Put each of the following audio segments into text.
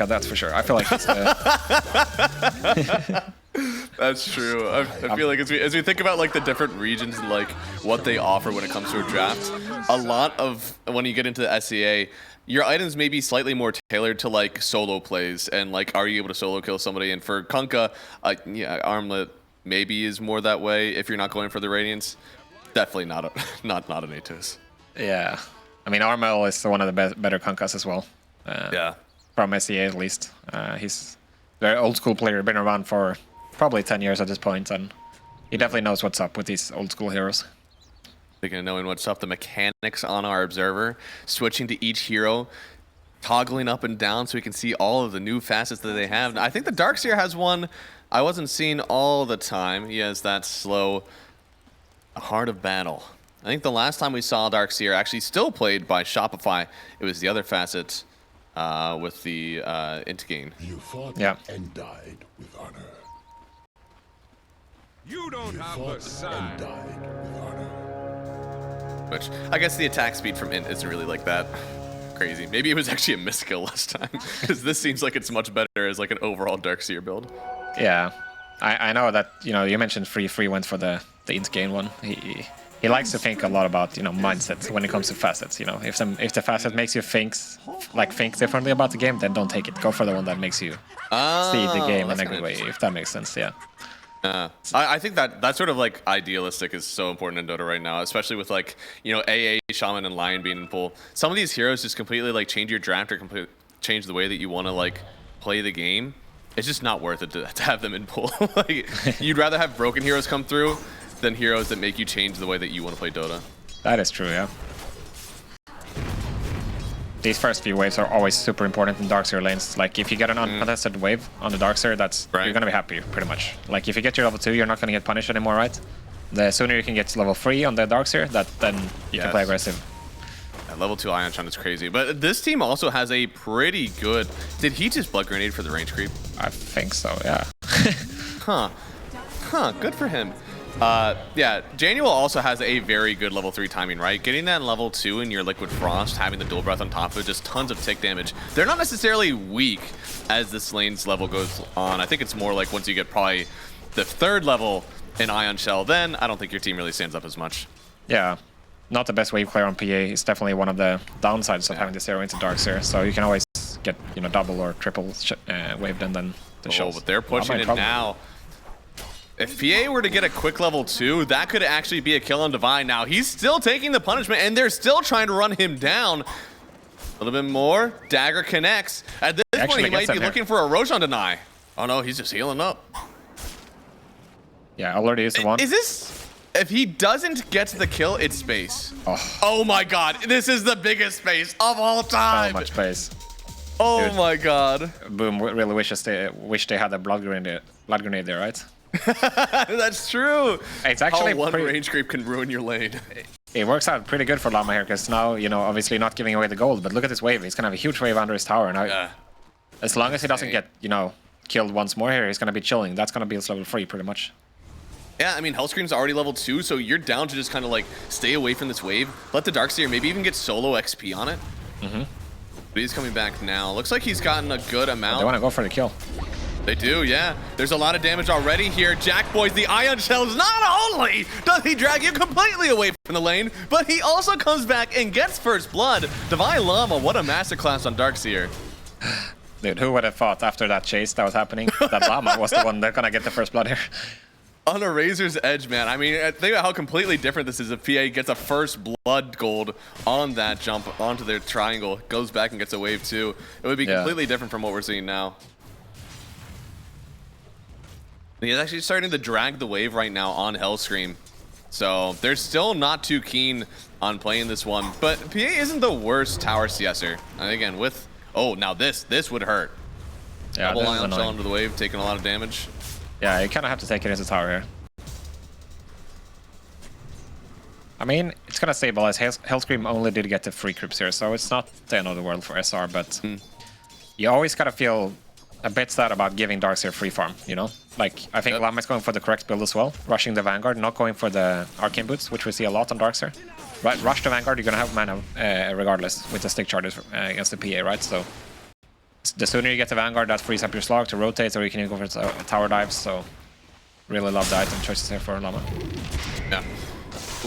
Kunkka, that's for sure. I feel like it's That's true. I feel like as we think about like the different regions and like what they offer when it comes to a draft, a lot of when you get into the SEA, your items may be slightly more tailored to like solo plays and like are you able to solo kill somebody? And for Kunkka, yeah, Armlet maybe is more that way if you're not going for the Radiance. Definitely not an Atos. Yeah, I mean Armel is one of the better Kunkkas as well. Yeah, from SEA at least. He's a very old school player, been around for probably 10 years at this point, and he definitely knows what's up with these old school heroes. Speaking of knowing what's up, the mechanics on our observer, switching to each hero, toggling up and down so we can see all of the new facets that they have. I think the Darkseer has one I wasn't seeing all the time. He has that slow Heart of Battle. I think the last time we saw Darkseer actually still played by Shopify, it was the other facet with the int gain. You fought and died with honor. You don't have the sign. Died with honor. Which I guess the attack speed from int isn't really like that crazy. Maybe it was actually a miskill last time because this seems like it's much better as like an overall Darkseer build. Yeah, I know that you mentioned free went for the int gain one. He likes to think a lot about mindset when it comes to facets. If the facet makes you think differently about the game, then don't take it. Go for the one that makes you see the game in a good way. If that makes sense, yeah. I think that sort of like idealistic is so important in Dota right now, especially with like AA, Shaman, and Lion being in pool. Some of these heroes just completely like change your draft or completely change the way that you want to like play the game. It's just not worth it to have them in pool. Like you'd rather have broken heroes come through than heroes that make you change the way that you want to play Dota. That is true, yeah. These first few waves are always super important in Darkseer lanes. Like if you get an uncontested wave on the Darkseer, you're gonna be happy pretty much. Like if you get your level 2, you're not gonna get punished anymore, right? The sooner you can get to level 3 on the Darkseer, then you can play aggressive. Yeah, level 2 Ion Shun is crazy, but this team also has a pretty good. Did he just blood grenade for the range creep? I think so, yeah. Good for him. Yeah, Janual also has a very good level 3 timing, right? Getting that level 2 in your Liquid Frost, having the dual breath on top of it, just tons of tick damage. They're not necessarily weak as this lane's level goes on. I think it's more like once you get probably the 3rd level in Ion Shell, then I don't think your team really stands up as much. Yeah, not the best wave clear on PA. It's definitely one of the downsides of having the 0 into Darkseer. So you can always get double or triple waved and then the shells. But they're pushing it now. If PA were to get a quick level 2, that could actually be a kill on Divine. Now, he's still taking the punishment, and they're still trying to run him down. A little bit more. Dagger connects. At this point, he might be looking for a Roshan deny. Oh, no, he's just healing up. Yeah, already used one. Is this... If he doesn't get the kill, it's space. Oh, my God. This is the biggest space of all time. So much space. Oh, dude. My God. Boom really wish they had a blood grenade there, right? That's true. It's actually one range creep can ruin your lane. It works out pretty good for Llama here because now, obviously not giving away the gold, but look at this wave. He's going to have a huge wave under his tower. Now, as long as he doesn't get, killed once more here, he's going to be chilling. That's going to be his level 3 pretty much. Yeah, I mean, Hellscream's already level 2, so you're down to just kind of like stay away from this wave. Let the Darkseer maybe even get solo XP on it. But he's coming back now. Looks like he's gotten a good amount. They want to go for the kill. They do, yeah. There's a lot of damage already here. Jack Boys, the Ion Shells, not only does he drag you completely away from the lane, but he also comes back and gets first blood. Divine Llama, what a masterclass on Darkseer. Dude, who would have thought after that chase that was happening, that Llama was the one that's gonna get the first blood here? On a razor's edge, man. I mean, think about how completely different this is if PA gets a first blood gold on that jump onto their triangle, goes back and gets a wave too. It would be completely different from what we're seeing now. He's actually starting to drag the wave right now on Hellscream. So they're still not too keen on playing this one. But PA isn't the worst tower CSer. And again, with... Oh, now this would hurt. Yeah, double Ion Shell into the wave, taking a lot of damage. Yeah, you kind of have to take it as a tower here. I mean, it's going to stabilize. Hellscream only did get the free creeps here, so it's not the end of the world for SR, but you always got to feel a bit sad about giving Darkseer free farm, Like, I think Llama is going for the correct build as well, rushing the Vanguard, not going for the Arcane Boots, which we see a lot on Darkseer. Right, rush the Vanguard, you're going to have mana regardless with the stick charges against the PA, right? So the sooner you get the Vanguard, that frees up your slog to rotate, or you can even go for tower dives. So really love the item choices here for Llama. Yeah.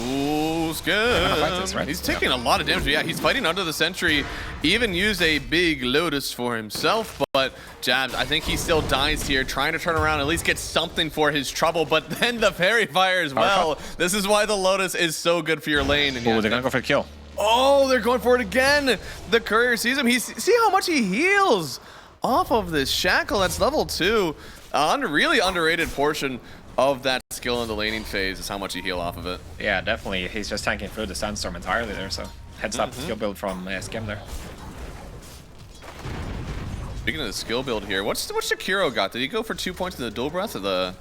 Ooh, it's good. This, right? He's taking a lot of damage. Yeah, he's fighting under the sentry. Even used a big Lotus for himself, but Jabs, I think he still dies here, trying to turn around, at least get something for his trouble, but then the Fairy Fire as well. This is why the Lotus is so good for your lane. And Oh, they're gonna go for the kill. Oh, they're going for it again. The courier sees him. See how much he heals off of this shackle. That's level 2. Really underrated portion of that skill in the laning phase is how much you heal off of it. Yeah, definitely. He's just tanking through the Sandstorm entirely there, so heads up skill build from Skim there. Speaking of the skill build here, what's Shakiro got? Did he go for 2 points in the dual breath or the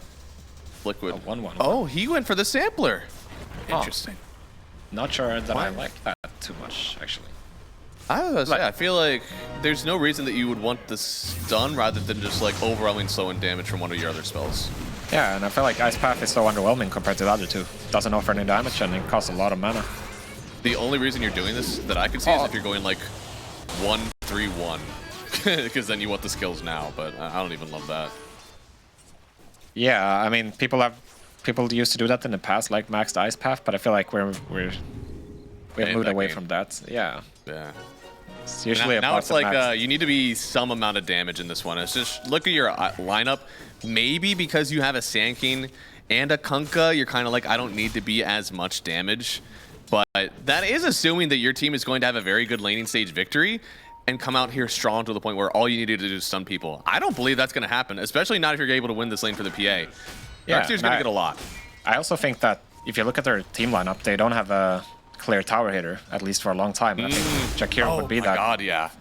liquid? 1-1. Oh, he went for the sampler. Interesting. Not sure that I like that too much, actually. I was gonna say, I feel like there's no reason that you would want this done rather than just like overwhelming slowing damage from one of your other spells. Yeah, and I feel like Ice Path is so underwhelming compared to the other two. Doesn't offer any damage and it costs a lot of mana. The only reason you're doing this that I can see is if you're going like 1-3-1. Because then you want the skills now, but I don't even love that. Yeah, I mean, people used to do that in the past, like maxed Ice Path, but I feel like we've moved away from that. Yeah. Yeah. It's usually now it's like you need to be some amount of damage in this one. It's just look at your lineup. Maybe because you have a Sand King and a Kunkka, you're kind of like, I don't need to be as much damage. But that is assuming that your team is going to have a very good laning stage victory and come out here strong to the point where all you need to do is stun people. I don't believe that's going to happen, especially not if you're able to win this lane for the PA. Yeah, Darkseer's going to get a lot. I also think that if you look at their team lineup, they don't have a clear tower hitter, at least for a long time. I think Shakiro would be that. Oh my god, yeah.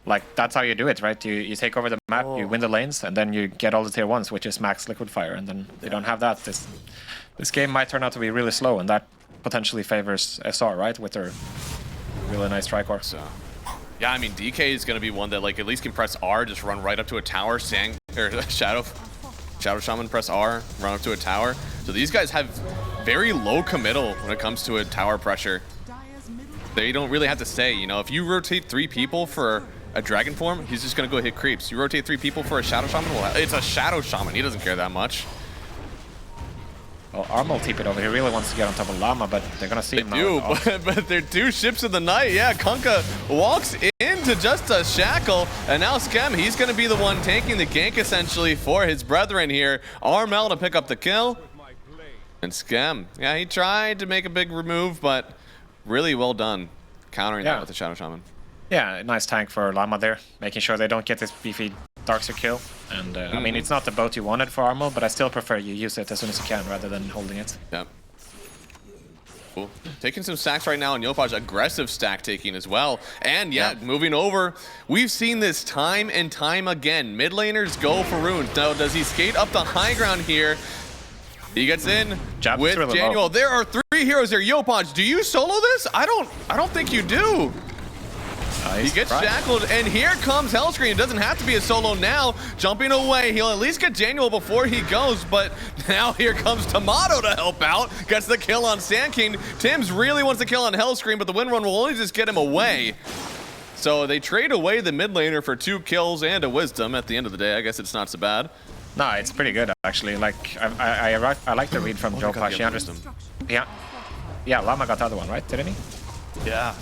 Like, that's how you do it, right? You take over the map, you win the lanes, and then you get all the tier 1s, which is max liquid fire, and then they don't have that. This game might turn out to be really slow, and that potentially favors SR, right? With their really nice Tricor. So, yeah, I mean, DK is going to be one that, like, at least can press R, just run right up to a tower, Shadow Shaman press R, run up to a tower. So these guys have very low committal when it comes to a tower pressure. They don't really have to say, you know, if you rotate 3 people for a dragon form, he's just going to go hit creeps. You rotate 3 people for a Shadow Shaman, well, it's a Shadow Shaman. He doesn't care that much. Well, Armel TP'd over. He really wants to get on top of Llama, but they're going to see him now. But they're 2 ships of the night. Yeah, Kunkka walks into just a shackle, and now Skem, he's going to be the one taking the gank, essentially, for his brethren here. Armel to pick up the kill. And Skem, yeah, he tried to make a big remove, but really well done countering that with the Shadow Shaman. Yeah, nice tank for Llama there, making sure they don't get this beefy Darkseer kill. And I mean, it's not the boat you wanted for Armel, but I still prefer you use it as soon as you can rather than holding it. Yep. Cool. Taking some stacks right now, and Yopaj aggressive stack taking as well. And moving over. We've seen this time and time again. Mid laners go for runes. Now, does he skate up the high ground here? He gets in with really Januel. There are 3 heroes there. Yopaj, do you solo this? I don't think you do. He gets shackled, and here comes Hellscream. It doesn't have to be a solo now. Jumping away, he'll at least get Januel before he goes, but now here comes Tomato to help out. Gets the kill on Sand King. Tim's really wants to kill on Hellscream, but the wind run will only just get him away. So they trade away the mid laner for 2 kills and a wisdom. At the end of the day, I guess it's not so bad. No, it's pretty good, actually. Like, I like the read from Jopa. She understood. Yeah, Llama got the other one, right? Didn't he? Yeah.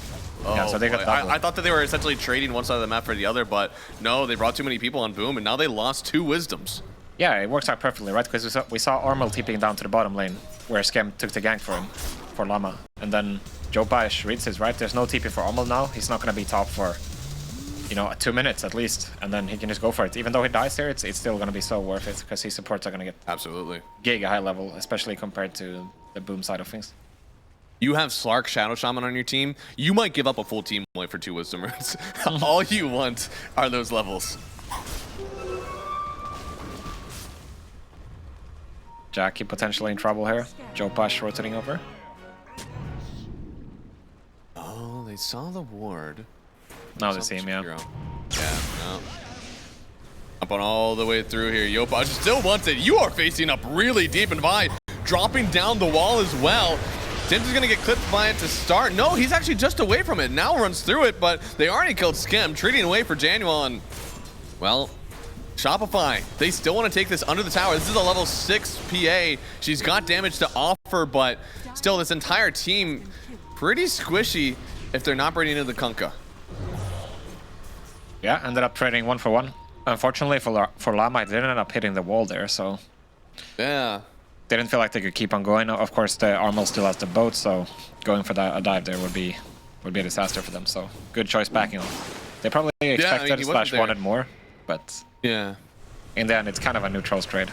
Oh, yeah, so they got I thought that they were essentially trading one side of the map for the other, but no, they brought too many people on Boom, and now they lost 2 wisdoms. Yeah, it works out perfectly, right? Because we saw Armel TPing down to the bottom lane, where Skem took the gank for him, for Llama. And then Jopa reads his, right? There's no TP for Armel now. He's not going to be top for, you know, 2 minutes at least. And then he can just go for it. Even though he dies there, it's still going to be so worth it, because his supports are going to get giga high level, especially compared to the Boom side of things. You have Slark Shadow Shaman on your team, you might give up a full team away for 2 wisdom runes. All you want are those levels. Jackie potentially in trouble here. Jopash rotating over. Oh, they saw the ward. Now they see him, yeah. Yeah, no. Up on all the way through here. Yopash still wants it. You are facing up really deep and wide. Dropping down the wall as well. Sims is gonna get clipped by it to start. No, he's actually just away from it. Now runs through it, but they already killed Skim, treating away for Januel, and well, Shopify, they still want to take this under the tower. This is a level 6 PA. She's got damage to offer, but still this entire team pretty squishy if they're not bringing into the Kunkka. Yeah, ended up trading 1-for-1. Unfortunately for Llama, it didn't end up hitting the wall there, so Yeah. didn't feel like they could keep on going. Of course, the Armel still has the boat, so going for a dive there would be a disaster for them. So good choice backing off. They probably expected / wanted more, but yeah, in the end, it's kind of a neutral trade.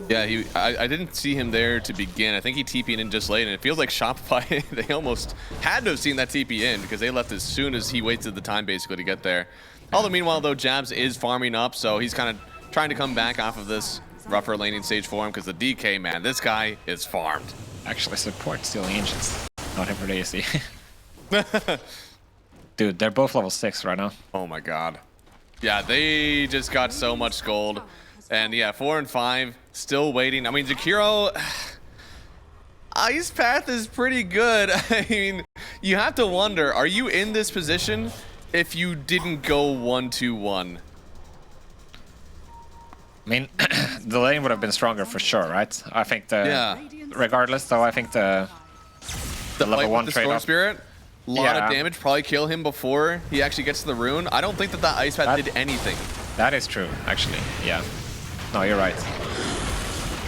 Yeah, I didn't see him there to begin. I think he TP'd in just late, and it feels like Shopify, they almost had to have seen that TP in because they left as soon as he wasted the time basically to get there. Although meanwhile, though, Jabs is farming up, so he's kind of trying to come back off of this rougher laning stage for him because the DK, man, this guy is farmed. Actually, support stealing ancients, not him for the AC. Dude, they're both level 6 right now. Oh my god. Yeah, they just got so much gold. And yeah, 4 and 5, still waiting. I mean, Jakiro, Ice Path is pretty good. I mean, you have to wonder, are you in this position if you didn't go 1-2-1? I mean, the lane would have been stronger for sure, right? I think regardless, though, I think the level 1 Storm trade-off. Spirit, a lot of damage, probably kill him before he actually gets to the rune. I don't think that Ice Path did anything. That is true, actually. Yeah. No, you're right.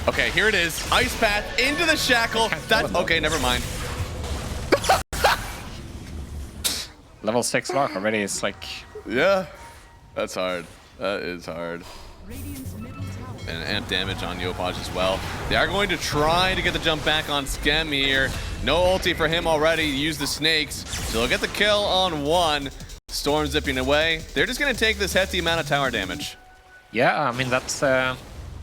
Okay, here it is. Ice Path into the shackle. That's okay, never mind. Level 6 lock already is like... Yeah, that's hard. That is hard. And amp damage on Yopaj as well. They are going to try to get the jump back on Skem here. No ulti for him already. Use the snakes. So they'll get the kill on one. Storm zipping away. They're just going to take this hefty amount of tower damage. Yeah, I mean, that's... they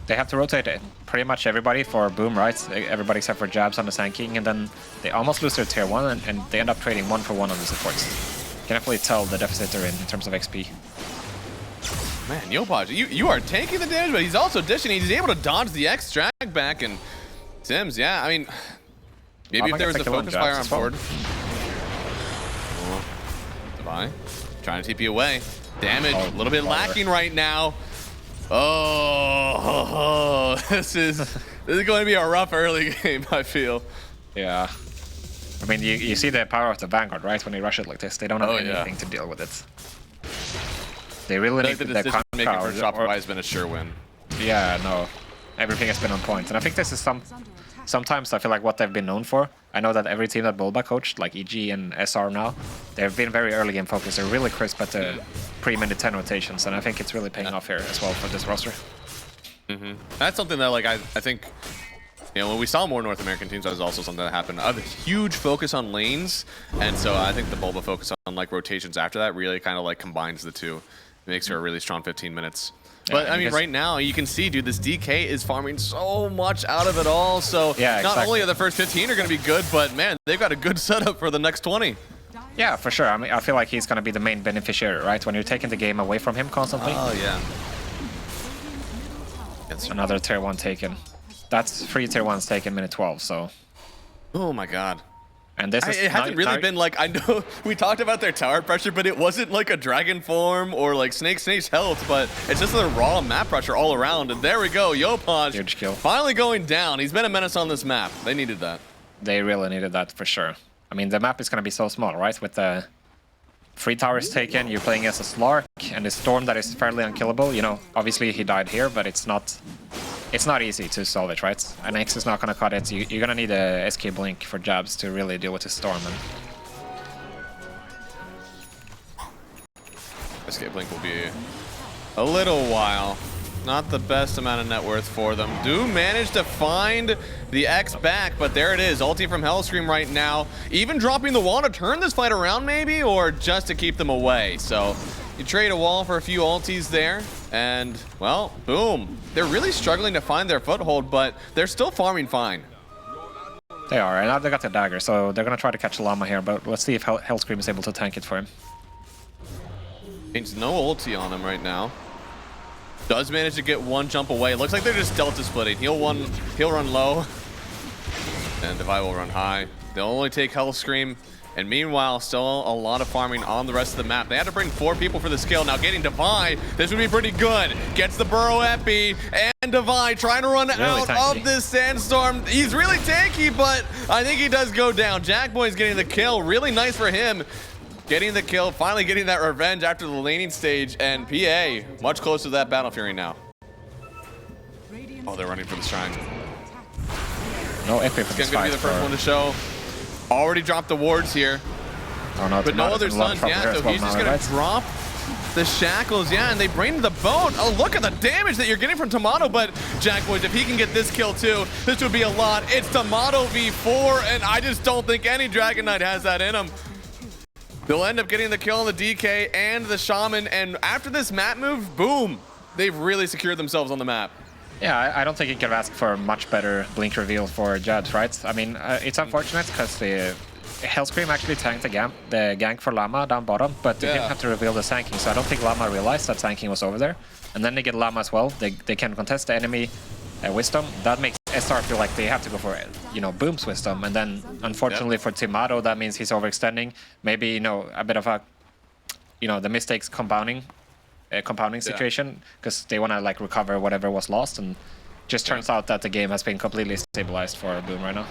have to rotate it. Pretty much everybody for Boom, right? Everybody except for Jabs on the Sand King, and then they almost lose their tier 1, and they end up trading 1-for-1 on the supports. You can definitely tell the deficit they're in terms of XP. Man, Yopaj, you are taking the damage, but he's also dishing. He's able to dodge the X, drag back, and Sims, yeah, I mean, maybe if there was a focus fire on board. Goodbye. Trying to TP away. Damage, a little bit lacking right now. Oh, this is going to be a rough early game, I feel. Yeah. I mean, you see the power of the Vanguard, right? When they rush it like this, they don't have anything to deal with it. They really need the decision making for Shopify has been a sure win. Yeah, no. Everything has been on point. And I think this is sometimes I feel like what they've been known for. I know that every team that Bulba coached, like EG and SR now, they've been very early game focused. They're really crisp at the pre-minute 10 rotations, and I think it's really paying off here as well for this roster. That's something that, like, I think, you know, when we saw more North American teams, that was also something that happened. A huge focus on lanes, and so I think the Bulba focus on, like, rotations after that really kind of, like, combines the two. It makes her a really strong 15 minutes. But, I mean, right now, you can see, dude, this DK is farming so much out of it all. So, not only are the first 15 are going to be good, but, man, they've got a good setup for the next 20. Yeah, for sure. I mean, I feel like he's going to be the main beneficiary, right? When you're taking the game away from him constantly. Oh, yeah. Another tier 1 taken. That's 3 tier 1s taken minute 12, so... Oh, my God. And this is it hasn't really been like, I know we talked about their tower pressure, but it wasn't like a dragon form or like Snake's health, but it's just the raw map pressure all around. And there we go, Yopaj huge kill. Finally going down. He's been a menace on this map. They needed that. They really needed that for sure. I mean, the map is going to be so small, right? With the 3 towers taken, you're playing as a Slark and a Storm that is fairly unkillable. You know, obviously he died here, but it's not easy to solve it, right? An X is not going to cut it. You're going to need a SK Blink for Jabs to really deal with the Storm. And SK Blink will be a little while. Not the best amount of net worth for them. Do manage to find the X back, but there it is. Ulti from Hellscream right now. Even dropping the wall to turn this fight around maybe, or just to keep them away. So you trade a wall for a few ultis there, and, well, boom. They're really struggling to find their foothold, but they're still farming fine. they are, and now they got the dagger, so they're going to try to catch Llama here, but let's see if Hellscream is able to tank it for him. There's no ulti on him right now. Does manage to get one jump away. Looks like they're just delta splitting. He'll run low. And Devi will run high. They'll only take Hellscream. And meanwhile, still a lot of farming on the rest of the map. They had to bring 4 people for the skill. Now getting Devi, this would be pretty good. Gets the Burrow Epi, and Devi trying to run out of this Sandstorm. He's really tanky, but I think he does go down. Jackboy's getting the kill. Really nice for him. Getting the kill, finally getting that revenge after the laning stage. And PA, much closer to that Battle Fury now. Oh, they're running for the Shrine. No Epi for this It's going to be the first one to show. Already dropped the wards here. Oh no, but no other stuns, yeah, so he's just gonna drop the shackles, yeah, and they bring the boat. Oh, look at the damage that you're getting from Tomato, but Jackboys, if he can get this kill too, this would be a lot. It's Tomato v4, and I just don't think any Dragon Knight has that in him. They'll end up getting the kill on the DK and the Shaman, and after this map move, boom, they've really secured themselves on the map. Yeah, I don't think you can ask for a much better blink reveal for Jabs, right? I mean, it's unfortunate because the Hellscream actually tanked the gank for Llama down bottom, but they didn't have to reveal the Sanking, so I don't think Llama realized that Sanking was over there. And then they get Llama as well. They can contest the enemy Wisdom. That makes SR feel like they have to go for, Boom's Wisdom. And then, unfortunately for Tomato, that means he's overextending. Maybe, a bit of a, the mistakes compounding situation, because they want to like recover whatever was lost, and just turns out that the game has been completely stabilized for Boom right now.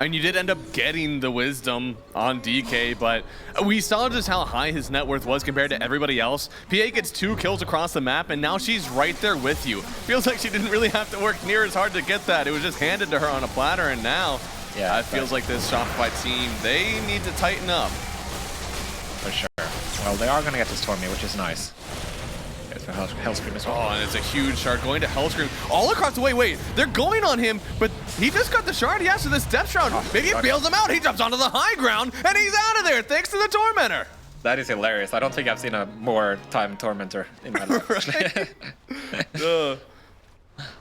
And you did end up getting the Wisdom on DK, but we saw just how high his net worth was compared to everybody else. PA gets 2 kills across the map, and now she's right there with you. Feels like she didn't really have to work near as hard to get that. It was just handed to her on a platter, and now it feels like this Shopify team, they need to tighten up. For sure. Well, they are going to get to Stormy, which is nice. For Hellscream as well. Oh, and it's a huge shard going to Hellscream all across the way. Wait, they're going on him, but he just got the shard. Yeah, so this Death Shroud, maybe it bails him out. He jumps onto the high ground, and he's out of there thanks to the Tormentor. That is hilarious. I don't think I've seen a more time Tormentor in my life.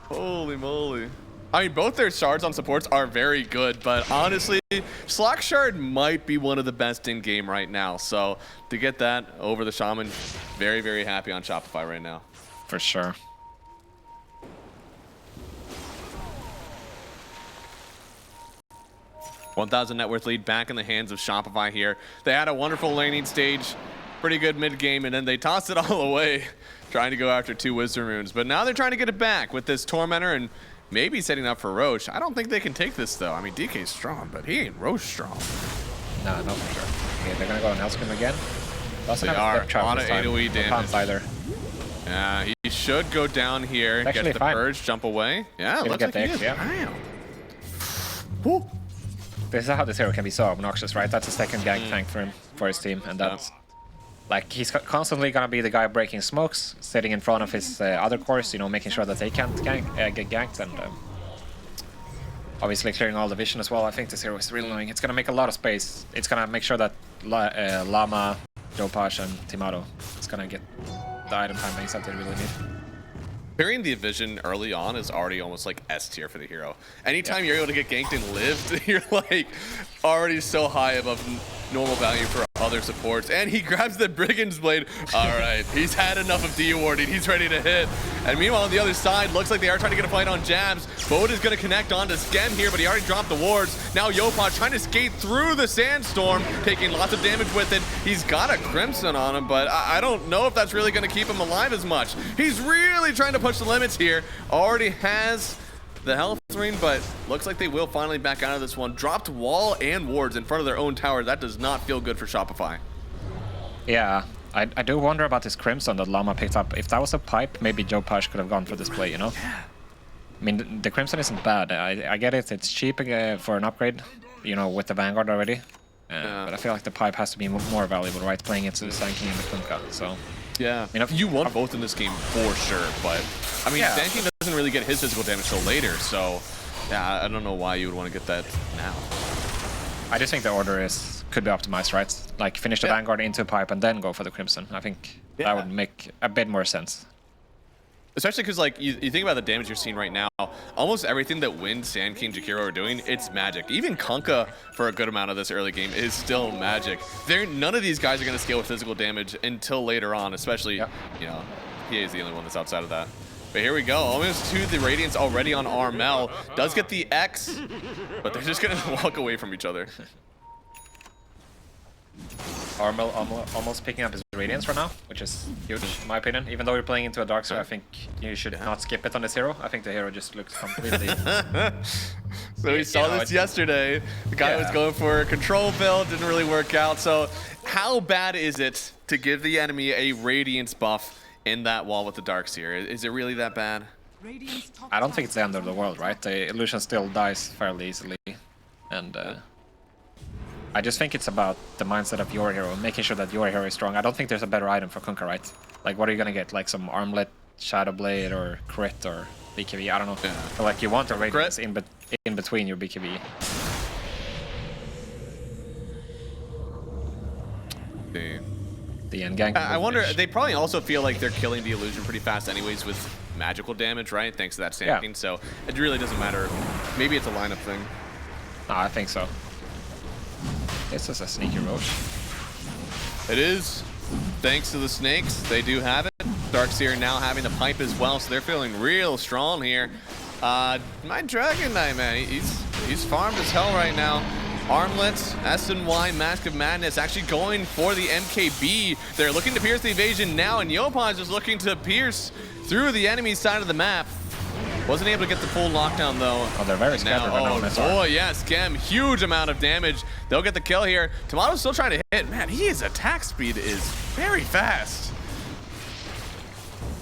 Holy moly. I mean, both their shards on supports are very good, but honestly, Slack Shard might be one of the best in game right now. So to get that over the Shaman, very, very happy on Shopify right now. For sure. $1,000 net worth lead back in the hands of Shopify here. They had a wonderful laning stage, pretty good mid game, and then they tossed it all away, trying to go after 2 Wisdom Runes. But now they're trying to get it back with this Tormentor and maybe setting up for Roche. I don't think they can take this, though. I mean, DK's strong, but he ain't Roche strong. No, not for sure. Okay, they're going to go on Hellscream again. They are. A lot of AoE damage. Either. Yeah, he should go down here, get the Purge, jump away. Yeah, it looks like he is. Damn. Woo. This is how this hero can be so obnoxious, right? That's a second gank tank for him, for his team, and that's... Like, he's constantly going to be the guy breaking smokes, sitting in front of his other cores, making sure that they can't get ganked, and obviously clearing all the vision as well. I think this hero is really annoying. It's going to make a lot of space. It's going to make sure that Llama, Jopash, and Tomato is going to get the item timings that they really need. Clearing the vision early on is already almost like S tier for the hero. Anytime you're able to get ganked and lived, you're like already so high above normal value for other supports. And he grabs the Brigand's Blade. All right, he's had enough of D-warding. He's ready to hit. And meanwhile, on the other side, looks like they are trying to get a fight on Jabs. Boat is going to connect onto Skem here, but he already dropped the wards. Now Yopaj trying to skate through the Sandstorm, taking lots of damage with it. He's got a Crimson on him, but I don't know if that's really going to keep him alive as much. He's really trying to push the limits here. Already has the health ring, but looks like they will finally back out of this one. Dropped wall and wards in front of their own tower. That does not feel good for Shopify. Yeah, I do wonder about this Crimson that Llama picked up. If that was a pipe, maybe Jopash could have gone for this play, I mean, the Crimson isn't bad. I get it. It's cheap for an upgrade, with the Vanguard already. But I feel like the pipe has to be more valuable, right? Playing into the Sanking and the Kunkka, so... Yeah, you want both in this game for sure, but I mean, Sanking doesn't really get his physical damage till later, so yeah, I don't know why you would want to get that now. I just think the order could be optimized, right? Like finish the Vanguard into a pipe and then go for the Crimson. I think that would make a bit more sense. Especially because, like, you think about the damage you're seeing right now, almost everything that Wind, Sand King, Jakiro are doing, it's magic. Even Kunkka, for a good amount of this early game, is still magic. None of these guys are going to scale with physical damage until later on, especially, PA is the only one that's outside of that. But here we go, almost to the Radiance already on Armel. Does get the X, but they're just gonna walk away from each other. Armel almost picking up his Radiance right now, which is huge in my opinion. Even though you're playing into a Darkseer, I think you should not skip it on this hero. I think the hero just looks completely... So we saw this yesterday. The guy was going for a control build, didn't really work out. So how bad is it to give the enemy a Radiance buff in that wall with the Darkseer? Is it really that bad? I don't think it's the end of the world, right? The illusion still dies fairly easily. And I just think it's about the mindset of your hero, making sure that your hero is strong. I don't think there's a better item for Kunkka, right? Like, what are you gonna get? Like some Armlet, Shadow Blade, or Crit, or BKB? I don't know. Yeah. But like, you want a Radiance in between your BKB. The end gang. I wonder, they probably also feel like they're killing the illusion pretty fast anyways with magical damage, right? Thanks to that stamping. Yeah. So it really doesn't matter. Maybe it's a lineup thing. No, I think so. This is a sneaky Roche. It is. Thanks to the snakes, they do have it. Darkseer now having the pipe as well, so they're feeling real strong here. My Dragon Knight, man, he's farmed as hell right now. Armlet, SNY, Mask of Madness actually going for the MKB. They're looking to pierce the evasion now, and Yopaj is looking to pierce through the enemy side of the map. Wasn't able to get the full lockdown though. Oh, they're very scattered right now. Oh yeah, Scam, huge amount of damage. They'll get the kill here. Tomato's still trying to hit. Man, his attack speed is very fast.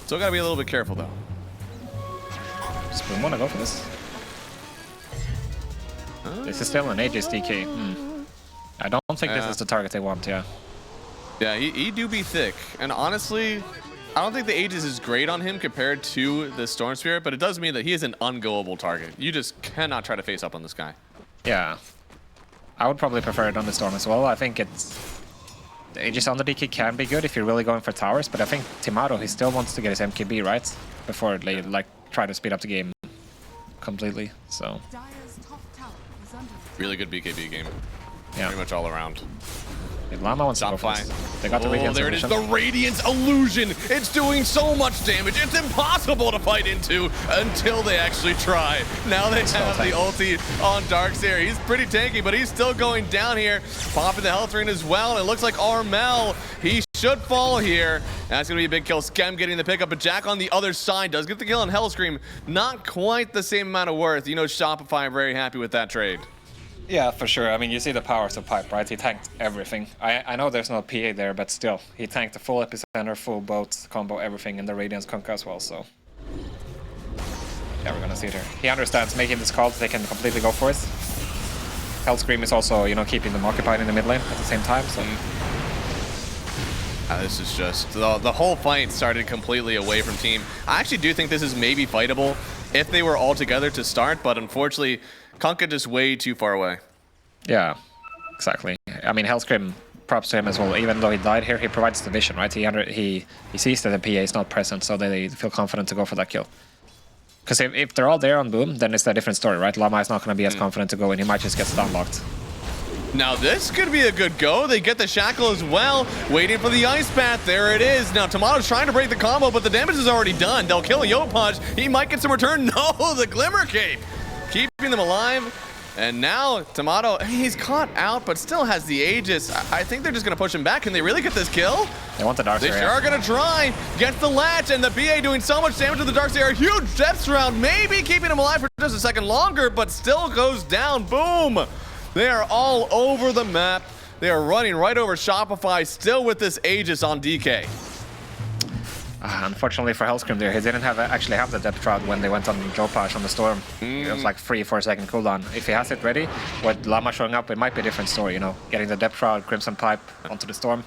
Still gotta be a little bit careful though. Spoon wanna go for this. This is still an Aegis DK. I don't think this is the target they want, yeah. Yeah, he do be thick. And honestly, I don't think the Aegis is great on him compared to the Storm Spirit, but it does mean that he is an ungoable target. You just cannot try to face up on this guy. Yeah. I would probably prefer it on the Storm as well. I think it's... The Aegis on the DK can be good if you're really going for towers, but I think Timato, he still wants to get his MKB, right? Before they, like, try to speed up the game completely, so... Really good BKB game. Yeah. Pretty much all around. Llama wants to go for this. They got the Radiance there it is, illusion. the Radiance Illusion. It's doing so much damage. It's impossible to fight into until they actually try. Now they have the ulti on Darkseer. He's pretty tanky, but he's still going down here. Popping the health ring as well. And it looks like Armel, he should fall here. That's going to be a big kill. Skem getting the pickup, but Jack on the other side does get the kill on Hellscream. Not quite the same amount of worth. You know, Shopify are very happy with that trade. Yeah, for sure. I mean, you see the powers of Pipe, right? He tanked everything. I know there's no PA there, but still. He tanked the full Epicenter, full boat, combo, everything, and the Radiance Kunkka as well, so... Yeah, we're gonna see it here. He understands making this call, they can completely go for it. Hellscream is also, you know, keeping them occupied in the mid lane at the same time, so... This is just... The whole fight started completely away from team. I actually do think this is maybe fightable if they were all together to start, but unfortunately... Kunkka just way too far away. Yeah, exactly. I mean, Hellscream, props to him as well. Even though he died here, he provides the vision, right? He sees that the PA is not present, so they feel confident to go for that kill. Because if they're all there on Boom, then it's a different story, right? Llama is not going to be as confident to go in. He might just get stun locked. Now this could be a good go. They get the Shackle as well. Waiting for the Ice Path. There it is. Now Tomato's trying to break the combo, but the damage is already done. They'll kill Yopaj. He might get some return. No, the Glimmer Cape. Keeping them alive. And now Tomato, he's caught out, but still has the Aegis. I think they're just going to push him back. Can they really get this kill? They want the Darkseer. They sure are going to try. Gets the latch, and the BA doing so much damage to the Darkseer. Huge depth round, maybe keeping him alive for just a second longer, but still goes down. Boom. They are all over the map. They are running right over Shopify, still with this Aegis on DK. Unfortunately for Hellscream there, he didn't actually have the depth shroud when they went on Jopash on the Storm. It was like 3-4 second cooldown. If he has it ready, with Llama showing up, it might be a different story, you know? Getting the depth shroud, Crimson Pipe onto the Storm.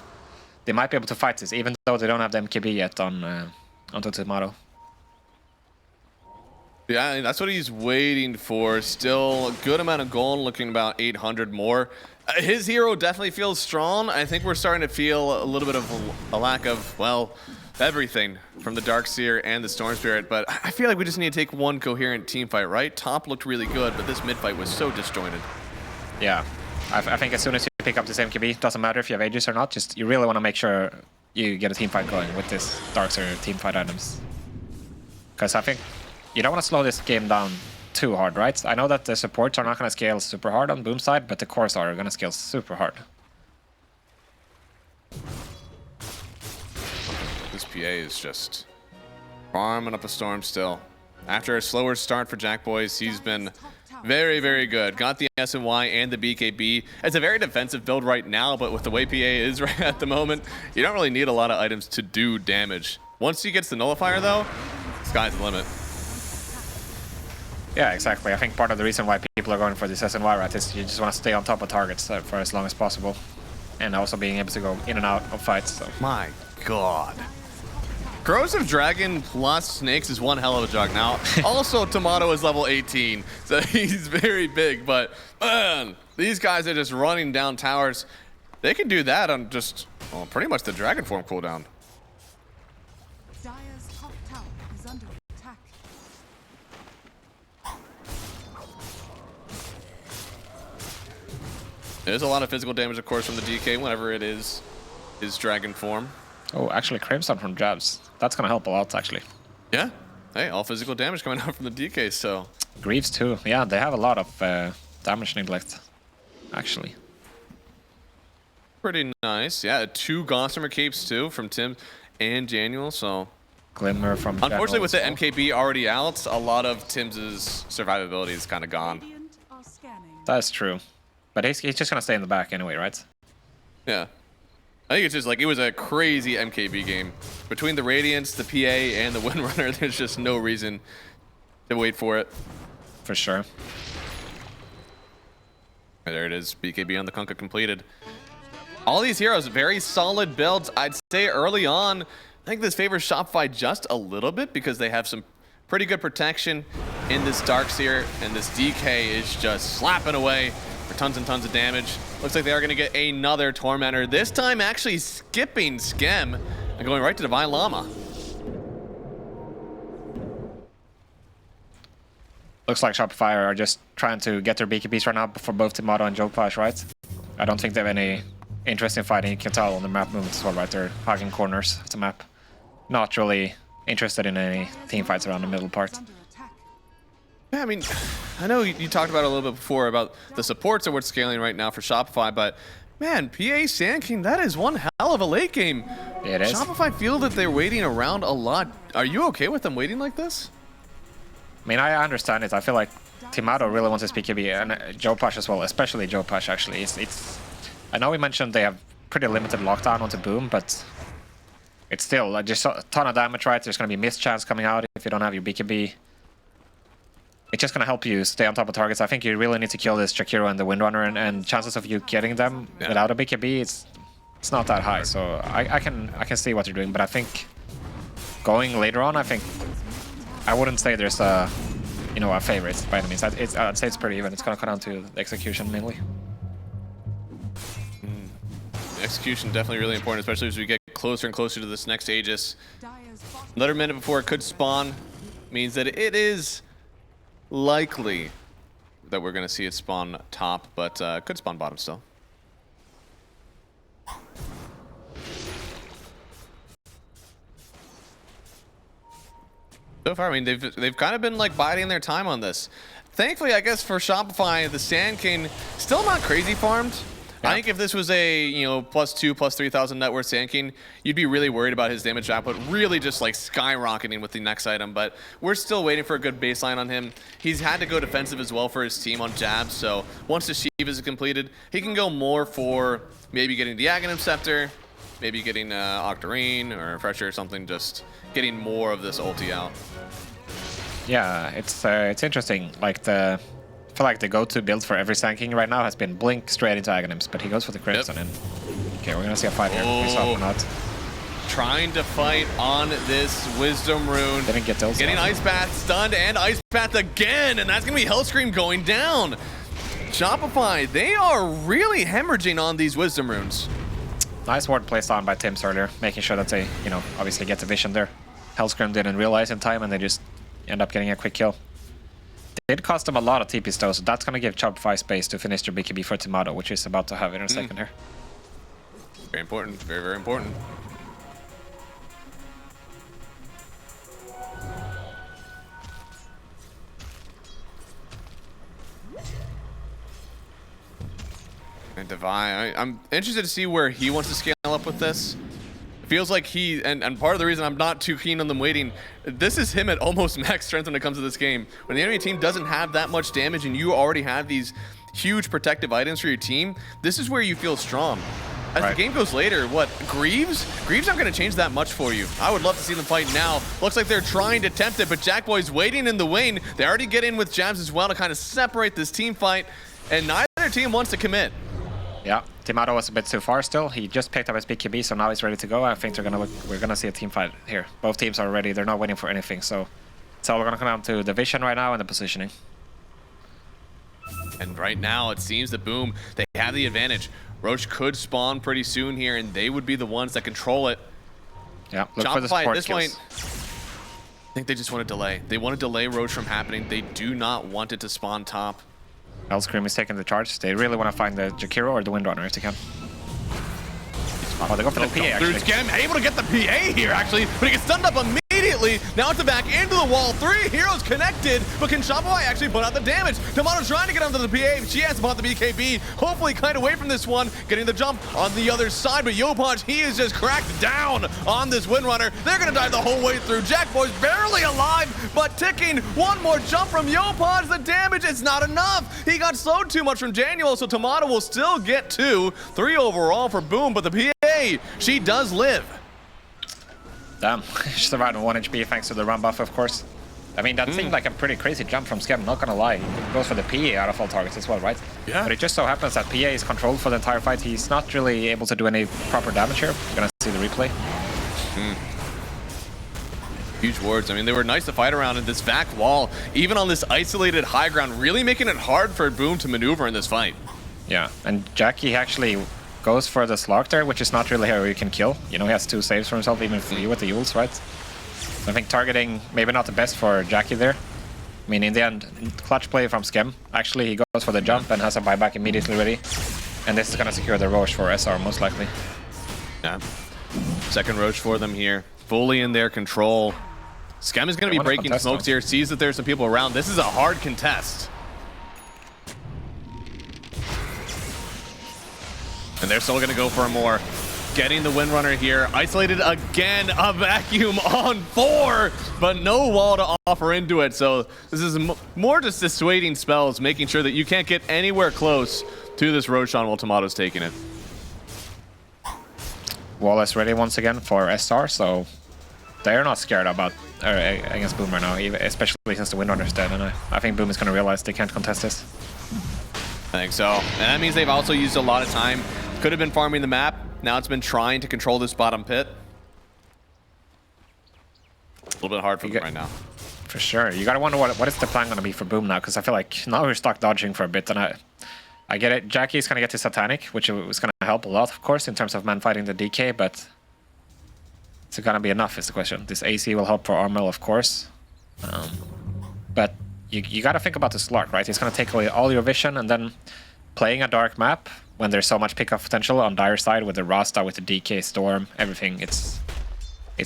They might be able to fight this, even though they don't have the MKB yet onto Tomato. Yeah, that's what he's waiting for. Still a good amount of gold, looking about 800 more. His hero definitely feels strong. I think we're starting to feel a little bit of a lack of, well, everything from the Darkseer and the Storm Spirit, but I feel like we just need to take one coherent team fight, right? Top looked really good, but this mid fight was so disjointed. Yeah, I think as soon as you pick up this MKB, doesn't matter if you have Aegis or not, just you really want to make sure you get a team fight going with this Darkseer team fight items. Because I think you don't want to slow this game down too hard, right? I know that the supports are not going to scale super hard on Boom side, but the cores are going to scale super hard. This PA is just farming up a storm still. After a slower start for Jack Boys, he's been very, very good. Got the SNY and the BKB. It's a very defensive build right now, but with the way PA is right at the moment, you don't really need a lot of items to do damage. Once he gets the nullifier though, sky's the limit. Yeah, exactly. I think part of the reason why people are going for this SNY, right, is you just want to stay on top of targets for as long as possible. And also being able to go in and out of fights. So. My God. Corrosive Dragon plus Snakes is one hell of a jug. Now, also Tomato is level 18, so he's very big, but man, these guys are just running down towers. They can do that on just, well, pretty much the Dragon form cooldown. Dire's top tower is under attack. There's a lot of physical damage, of course, from the DK whenever it is his Dragon form. Oh, actually, Crimson from jabs. That's going to help a lot, actually. Yeah. Hey, all physical damage coming out from the DK, so. Greaves, too. Yeah, they have a lot of damage neglect, actually. Pretty nice. Yeah, 2 Gossamer capes, too, from Tim and Daniel, so. Glimmer from Unfortunately, with the General as well. MKB already out, a lot of Tim's survivability is kind of gone. Radiant are scanning. That's true. But he's just going to stay in the back anyway, right? Yeah. I think it's just like, it was a crazy MKB game. Between the Radiance, the PA, and the Windrunner, there's just no reason to wait for it. For sure. And there it is, BKB on the Kunkka completed. All these heroes, very solid builds. I'd say early on, I think this favors Shopify just a little bit because they have some pretty good protection in this Darkseer, and this DK is just slapping away for tons and tons of damage. Looks like they are going to get another Tormentor, this time actually skipping Skem and going right to Divine Llama. Looks like Shopify are just trying to get their BKBs right now for both Tomato and Jopash, right? I don't think they have any interest in fighting. You can tell on the map movements as well, right? They're hugging corners of the map. Not really interested in any team fights around the middle part. Under attack. Yeah, I mean, I know you talked about it a little bit before about the supports are what's scaling right now for Shopify, but man, PA Sand King, that is one hell of a late game. It is. Shopify feel that they're waiting around a lot. Are you okay with them waiting like this? I mean, I understand it. I feel like Tomato really wants his BKB, and Jopash as well, especially Jopash, actually. It's. I know we mentioned they have pretty limited lockdown onto Boom, but it's still just a ton of damage, right? There's going to be missed chance coming out if you don't have your BKB. It's just going to help you stay on top of targets. I think you really need to kill this Jakiro and the Windrunner, and chances of you getting them without a BKB, it's not that high. So I can see what you're doing, but I think going later on, I wouldn't say there's a favorite by any means. I'd say it's pretty even. It's going to come down to the execution mainly. Execution definitely really important, especially as we get closer and closer to this next Aegis. Dire's bottom Another minute before it could spawn means that it is likely that we're going to see it spawn top, but could spawn bottom still. So far, I mean, they've kind of been like biding their time on this. Thankfully, I guess for Shopify, the Sand King still not crazy farmed. I think if this was a, +2, +3,000 net worth Sand King, you'd be really worried about his damage output really just like skyrocketing with the next item, but we're still waiting for a good baseline on him. He's had to go defensive as well for his team on jabs, so once the Sheev is completed, he can go more for maybe getting the Aghanim Scepter, maybe getting Octarine or Refresher or something, just getting more of this ulti out. Yeah, it's interesting. I feel like the go-to build for every Sand King right now has been Blink straight into Aghanims, but he goes for the Crimson. And okay, we're gonna see a fight here. We saw or not. Trying to fight on this Wisdom Rune. Didn't get those. Getting Ice Path stunned and Ice Path again, and that's gonna be Hellscream going down. Shopify, they are really hemorrhaging on these Wisdom Runes. Nice ward placed on by Tims earlier, making sure that they, obviously get the vision there. Hellscream didn't realize in time, and they just end up getting a quick kill. Did cost them a lot of TPs though, so that's going to give Shopify space to finish their BKB for Tomato, which is about to have in a second here. Very important, very, very important. And Devi, I'm interested to see where he wants to scale up with this. It feels like he, and part of the reason I'm not too keen on them waiting, this is him at almost max strength when it comes to this game. When the enemy team doesn't have that much damage and you already have these huge protective items for your team, this is where you feel strong. As the game goes later, what, Greaves? Greaves aren't going to change that much for you. I would love to see them fight now. Looks like they're trying to tempt it, but Jackboy's waiting in the wing. They already get in with jabs as well to kind of separate this team fight, and neither team wants to commit. Yeah, Timato was a bit too far still. He just picked up his BKB, so now he's ready to go. I think we're gonna see a team fight here. Both teams are ready. They're not waiting for anything, so it's all gonna come down to the vision right now and the positioning. And right now, it seems that Boom, they have the advantage. Roche could spawn pretty soon here, and they would be the ones that control it. Yeah, look Shopify for the support at this kills. point, I think they just want to delay. They want to delay Roche from happening. They do not want it to spawn top. Hellscream is taking the charge. They really want to find the Jakiro or the Windrunner if they can. Oh, they go for the PA actually. Scam able to get the PA here actually, but he gets stunned up immediately. Now it's back into the wall. 3 heroes connected, but can Shopify actually put out the damage? Tomato trying to get onto the PA. She has to put out the BKB. Hopefully kind of away from this one, getting the jump on the other side, but Yopaj, he is just cracked down on this Windrunner. They're gonna die the whole way through. Jackboy's barely alive, but ticking. One more jump from Yopaj. The damage is not enough. He got slowed too much from Daniel, so Tomato will still get 2. 3 overall for Boom, but the PA, she does live. Damn, she survived on 1 HP thanks to the run buff, of course. I mean, that seemed like a pretty crazy jump from Scam, not gonna lie. He goes for the PA out of all targets as well, right? Yeah. But it just so happens that PA is controlled for the entire fight. He's not really able to do any proper damage here. You're gonna see the replay. Huge wards. I mean, they were nice to fight around in this back wall, even on this isolated high ground, really making it hard for Boom to maneuver in this fight. Yeah, and Jackie actually goes for the Slark there, which is not really how you can kill. You know, he has 2 saves for himself, even 3 with the Yules, right? So I think targeting, maybe not the best for Jackie there. I mean, in the end, clutch play from Skem. Actually, he goes for the jump and has a buyback immediately ready. And this is going to secure the Roche for SR, most likely. Yeah. Second Roche for them here, fully in their control. Skem is going to be breaking smokes here, sees that there's some people around. This is a hard contest. And they're still going to go for more. Getting the Windrunner here. Isolated again. A vacuum on 4, but no wall to offer into it. So this is more just dissuading spells, making sure that you can't get anywhere close to this Roshan while Tomato's taking it. Wall is ready once again for SR, so they're not scared about against Boom right now, especially since the Windrunner's dead. And I think Boom is going to realize they can't contest this. I think so. And that means they've also used a lot of time. Could have been farming the map. Now it's been trying to control this bottom pit. A little bit hard for them right now. For sure. You gotta wonder what is the plan gonna be for Boom now, because I feel like now we're stuck dodging for a bit, and I get it. Jackie's gonna get to Satanic, which is gonna help a lot, of course, in terms of man fighting the DK, but is it gonna be enough is the question. This AC will help for Armel, of course. But you gotta think about the Slark, right? He's gonna take away all your vision, and then playing a dark map when there's so much pickup potential on Dire side with the Rasta, with the DK, Storm, everything, it's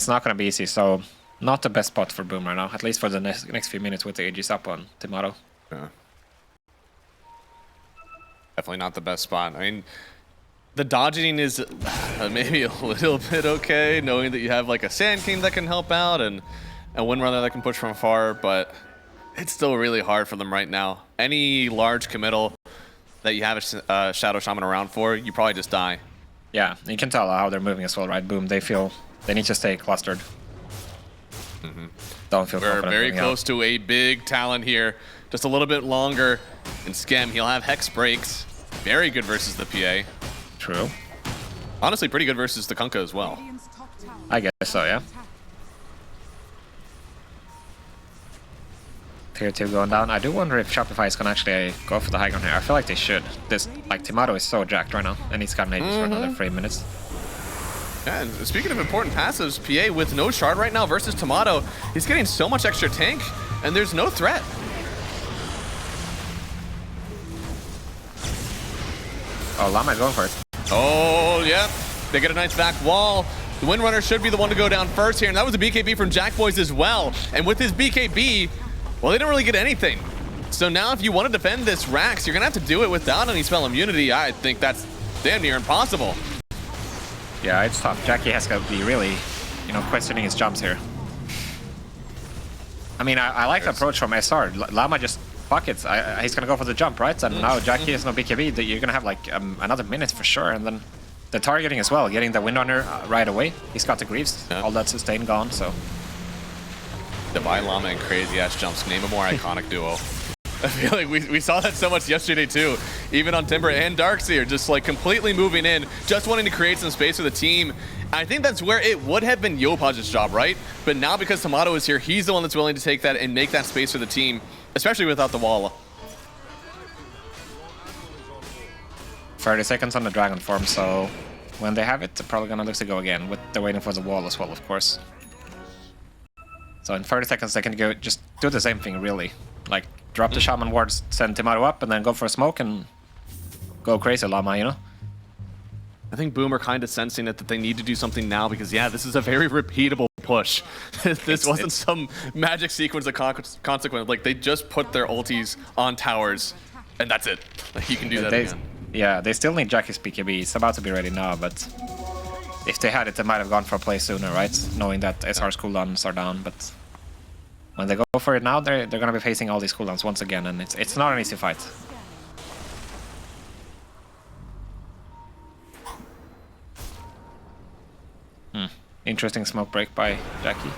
not gonna be easy. So not the best spot for Boom right now, at least for the next few minutes with the AGs up on Tomato. Yeah. Definitely not the best spot. I mean, the dodging is maybe a little bit okay, knowing that you have like a Sand King that can help out and a Windrunner that can push from far, but it's still really hard for them right now. Any large committal that you have a Shadow Shaman around for, you probably just die. Yeah, you can tell how they're moving as well, right? Boom, they feel they need to stay clustered. Don't feel We're confident very moving close out. to a big talent here. Just a little bit longer. And Skem, he'll have Hex breaks. Very good versus the PA. True. Honestly, pretty good versus the Kunkka as well. Radiant's top tower I guess so, yeah. attack. Tier 2 going down. I do wonder if Shopify is gonna actually go for the high ground here. I feel like they should. This, like, Tomato is so jacked right now, and he's got an Aegis for another 3 minutes. Yeah, and speaking of important passives, PA with no shard right now versus Tomato, he's getting so much extra tank, and there's no threat. Oh, Llama is going for it. Oh, yeah. They get a nice back wall. The Windrunner should be the one to go down first here, and that was a BKB from Jackboys as well. And with his BKB, well, they didn't really get anything. So now if you want to defend this Rax, you're going to have to do it without any spell immunity. I think that's damn near impossible. Yeah, it's tough. Jackie has to be really, you know, questioning his jumps here. I mean, I like the approach from SR. Llama just buckets. He's gonna go for the jump, right? And now Jackie has no BKB. You're gonna have like another minute for sure, and then the targeting as well, getting the Windrunner right away. He's got the Greaves, all that sustain gone, so. Divine Llama and crazy ass jumps. Name a more iconic duo. I feel like we saw that so much yesterday too, even on Timber and Darkseer, just like completely moving in, just wanting to create some space for the team. I think that's where it would have been Yopaj's job, right? But now because Tomato is here, he's the one that's willing to take that and make that space for the team, especially without the wall. 30 seconds on the Dragon form, so when they have it, they're probably gonna look to go again. They're waiting for the wall as well, of course. So in 30 seconds, they can go just do the same thing, really. Like, drop the Shaman wards, send Tomato up, and then go for a smoke and go crazy Llama, you know? I think Boom are kind of sensing it that they need to do something now because, yeah, this is a very repeatable push. This wasn't some magic sequence of consequence. Like, they just put their ultis on towers, and that's it. Like, you can do that again. Yeah, they still need Jackie's BKB. It's about to be ready now, but if they had it, they might have gone for a play sooner, right? Knowing that SR's cooldowns are down, but when they go for it now, they're gonna be facing all these cooldowns once again, and it's not an easy fight. Interesting smoke break by Jackie.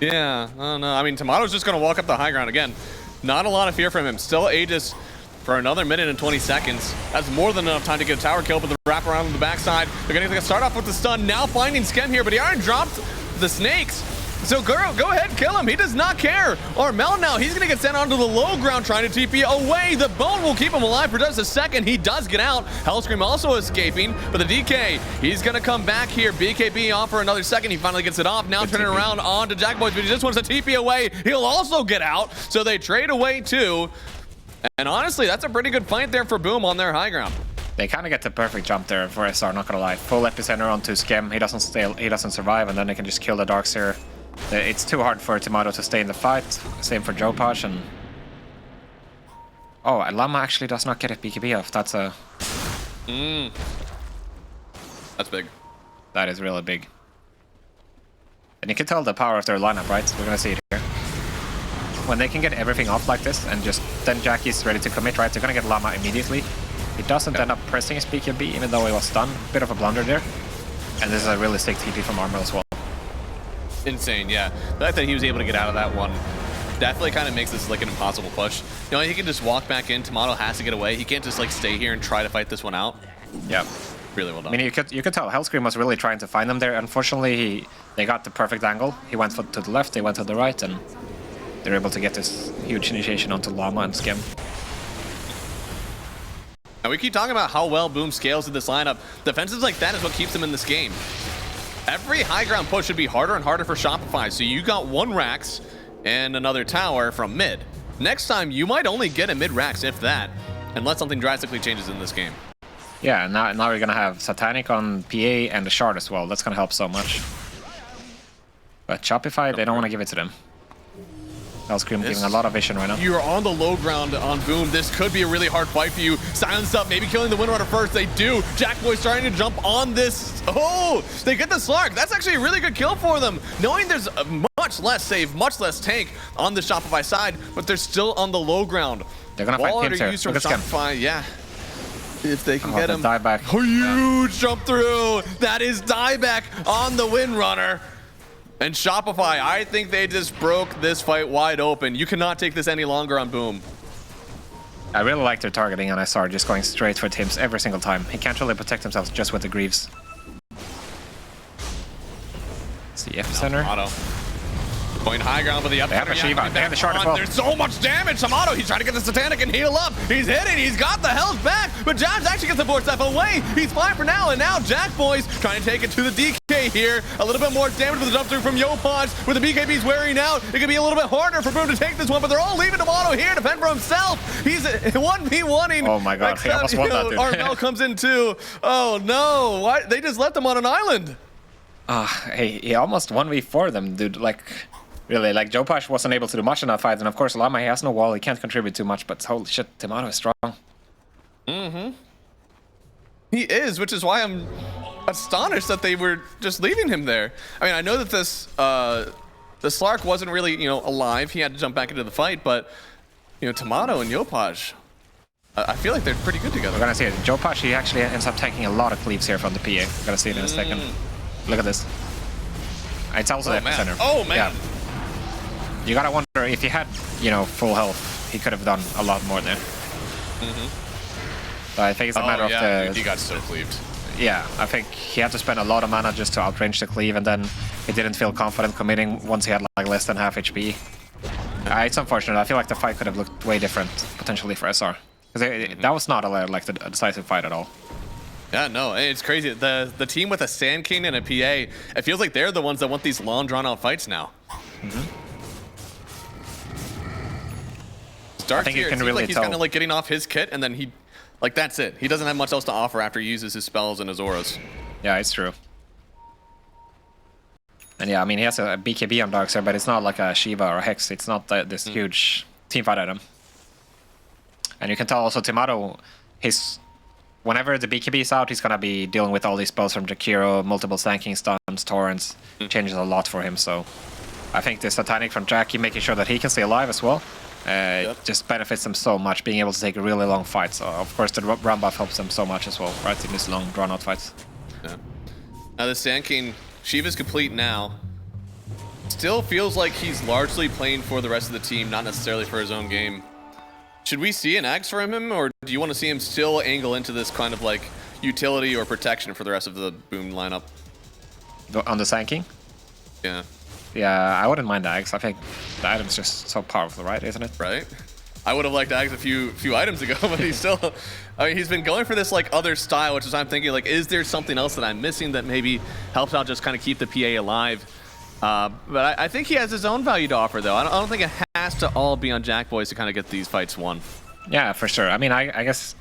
Yeah, I don't know. I mean, Tomato's just going to walk up the high ground again. Not a lot of fear from him. Still Aegis for another minute and 20 seconds. That's more than enough time to get a tower kill, but the wrap around on the backside. They're going to start off with the stun. Now finding Skem here, but he already dropped the snakes. So girl, go ahead, kill him. He does not care. Armel now, he's gonna get sent onto the low ground trying to TP away. The bone will keep him alive for just a second. He does get out. Hellscream also escaping, but the DK, he's gonna come back here. BKB off for another second. He finally gets it off. Now turning around on to Jackboys, but he just wants to TP away. He'll also get out. So they trade away too. And honestly, that's a pretty good fight there for Boom on their high ground. They kind of get the perfect jump there for SR, not gonna lie. Full epicenter onto Skem. He doesn't survive, and then they can just kill the Darkseer. It's too hard for Tomato to stay in the fight. Same for Jopaj and... Oh, and Llama actually does not get a BKB off. That's a... That's big. That is really big. And you can tell the power of their lineup, right? We're gonna see it here. When they can get everything off like this, and just then Jackie's ready to commit, right? They're gonna get Llama immediately. He doesn't end up pressing his BKB, even though he was stunned. Bit of a blunder there. And this is a really sick TP from Armor as well. Insane, yeah. The fact that he was able to get out of that one definitely kind of makes this like an impossible push. You know, he can just walk back in. Tomato has to get away. He can't just like stay here and try to fight this one out. Yeah. Really well done. I mean, you could tell Hellscream was really trying to find them there. Unfortunately, they got the perfect angle. He went to the left, they went to the right, and they're able to get this huge initiation onto Llama and Skem. And we keep talking about how well Boom scales in this lineup. Defenses like that is what keeps them in this game. Every high ground push should be harder and harder for Shopify. So you got one Rax and another tower from mid. Next time, you might only get a mid Rax, if that, unless something drastically changes in this game. Yeah, and now we're gonna have Satanic on PA and the Shard as well. That's gonna help so much. But Shopify, they don't want to give it to them. Hellscream giving a lot of vision right now. You're on the low ground on Boom. This could be a really hard fight for you. Silence up, maybe killing the Windrunner first. They do. Jackboy's starting to jump on this. Oh, they get the Slark. That's actually a really good kill for them. Knowing there's much less save, much less tank on the Shopify side, but they're still on the low ground. They're gonna fight Pimps here. Used from Look at Shopify, yeah. If they can get him. Dieback. Huge jump through. That is dieback on the Windrunner. And Shopify, I think they just broke this fight wide open. You cannot take this any longer on Boom. I really like their targeting on SR, just going straight for Tims every single time. He can't really protect himself just with the Greaves. It's the epicenter. Tomato. Going high ground with the up. They have a Shiva. They have the Shard as well. There's so much damage. Tomato, he's trying to get the Satanic and heal up. He's hitting. He's got the health back. But Jabs actually gets the force step away. He's fine for now. And now Jack Boys trying to take it to the DK here. A little bit more damage with the jump through from Yopaj. With the BKBs wearing out, it could be a little bit harder for Boom to take this one. But they're all leaving Tomato here to defend for himself. He's 1v1ing. Oh my god, he almost won that, dude. Armel comes in too. Oh no. Why? They just left him on an island. Hey, he almost 1v4 them, dude. Like... Really, like, Jopaj wasn't able to do much in that fight, and of course Llama, he has no wall, he can't contribute too much, but holy shit, Tomato is strong. He is, which is why I'm astonished that they were just leaving him there. I mean, I know that this the Slark wasn't really, you know, alive. He had to jump back into the fight, but you know, Tomato and Yopaj, I feel like they're pretty good together. We're gonna see it. Yopaj, he actually ends up taking a lot of cleaves here from the PA. We're gonna see it in a second. Look at this. It's also the epicenter. Oh man. Yeah. You gotta wonder if he had, you know, full health, he could have done a lot more there. But I think it's a matter of the... He got so cleaved. Yeah, I think he had to spend a lot of mana just to outrange the cleave, and then he didn't feel confident committing once he had like less than half HP. It's unfortunate. I feel like the fight could have looked way different potentially for SR. Because that was not like the decisive fight at all. Yeah, no, it's crazy. The team with a Sand King and a PA, it feels like they're the ones that want these long, drawn-out fights now. Dark think you here, can it seems really like he's tell. kind of like getting off his kit, and then he, like, that's it. He doesn't have much else to offer after he uses his spells and his auras. Yeah, it's true. And yeah, I mean, he has a BKB on Darkseer, but it's not like a Shiva or a Hex. It's not this huge teamfight item. And you can tell also Tomato, whenever the BKB is out, he's going to be dealing with all these spells from Jakiro, multiple stanking stuns, torrents. Changes a lot for him, so I think this Satanic from Jackie, making sure that he can stay alive as well, just benefits him so much, being able to take a really long fight. So of course the run buff helps him so much as well, right, in these long drawn-out fights. Yeah. Now the Sand King, Shiva's complete now. Still feels like he's largely playing for the rest of the team, not necessarily for his own game. Should we see an Axe from him, or do you want to see him still angle into this kind of like utility or protection for the rest of the Boom lineup? On the Sand King? Yeah. Yeah, I wouldn't mind the Axe. I think the item's just so powerful, right? Isn't it? Right? I would have liked Axe a few items ago, but he's still... I mean, he's been going for this like other style, which is I'm thinking like, is there something else that I'm missing that maybe helps out just kind of keep the PA alive? But I think he has his own value to offer, though. I don't think it has to all be on Jack Boys to kind of get these fights won. Yeah, for sure. I mean, I guess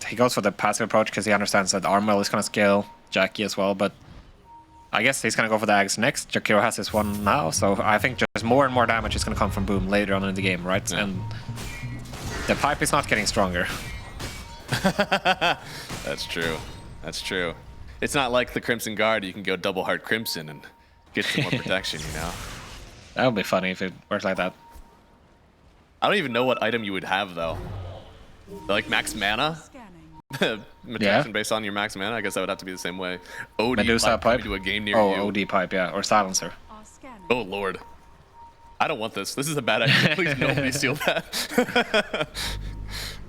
he goes for the passive approach because he understands that Armwell is going to scale Jackie as well, but I guess he's going to go for the Axe next. Jakiro has this one now, so I think just more and more damage is going to come from Boom later on in the game, right? Yeah. And the pipe is not getting stronger. That's true. That's true. It's not like the Crimson Guard. You can go double Heart Crimson and get some more protection, you know? That would be funny if it worked like that. I don't even know what item you would have, though. Like max mana? Scanning. Protection based on your max mana? I guess that would have to be the same way. OD Medusa pipe? to a game near oh, you. OD pipe, yeah. Or Silencer. Are scanning. Oh, Lord. I don't want this. This is a bad idea. Please nobody steal that.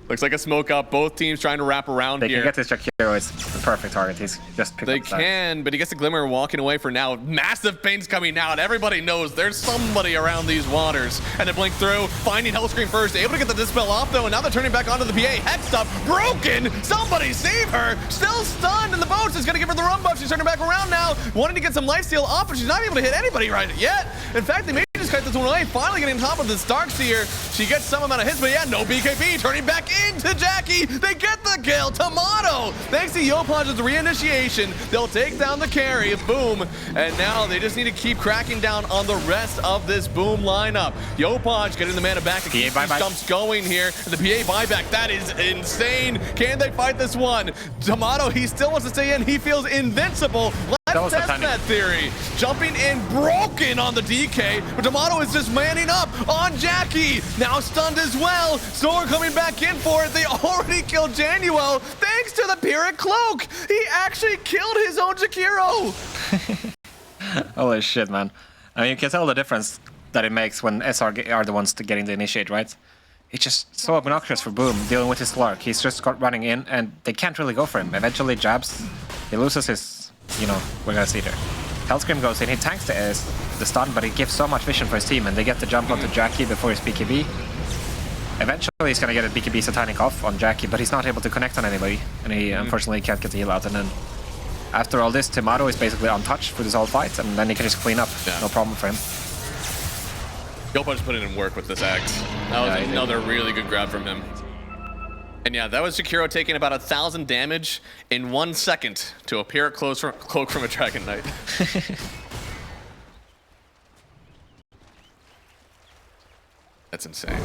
Looks like a smoke up. Both teams trying to wrap around They here. can get this Jakiro. It's the perfect target. He's just picked They up that. can, but he gets the Glimmer walking away for now. Massive pain's coming out. Everybody knows there's somebody around these waters. And they blink through, finding Hellscream first, able to get the Dispel off though, and now they're turning back onto the PA. Hexed up, broken! Somebody save her! Still stunned, and the boats is gonna give her the run buff. She's turning back around now, wanting to get some lifesteal off, but she's not able to hit anybody right yet. In fact, they may just kite this one away, finally getting on top of this Darkseer. She gets some amount of hits, but yeah, no BKB, turning back into Jackie. They get the kill. Tomato, thanks to Yopaj's reinitiation, they'll take down the carry. Boom. And now they just need to keep cracking down on the rest of this Boom lineup. Yopaj getting the mana back to keep these jumps going here. The PA buyback, that is insane. Can they fight this one? Tomato, he still wants to stay in. He feels invincible. Let's test that theory. Jumping in, broken on the DK, but Tomato is just manning up on Jackie. Now stunned as well. Snore coming back in for it. They already killed Januel thanks to the Pyrrhic Cloak. He actually killed his own Jakiro. Holy shit, man. I mean, you can tell the difference that it makes when SR are the ones getting the initiate, right? It's just so obnoxious for Boom dealing with his Slark. He's just running in, and they can't really go for him. Eventually, jabs. He loses his, you know, we're gonna see there. Hellscream goes in, he tanks the stun, but he gives so much vision for his team, and they get the jump onto Jackie before his BKB. Eventually, he's gonna get a BKB Satanic off on Jackie, but he's not able to connect on anybody, and he unfortunately can't get the heal out. And then after all this, Tomato is basically untouched for this whole fight, and then he can just clean up. Yeah. No problem for him. Yopaj put in work with this Axe. That was another really good grab from him. And yeah, that was Jakiro taking about 1,000 damage in 1 second to a Pyrrhic Cloak from a Dragon Knight. That's insane.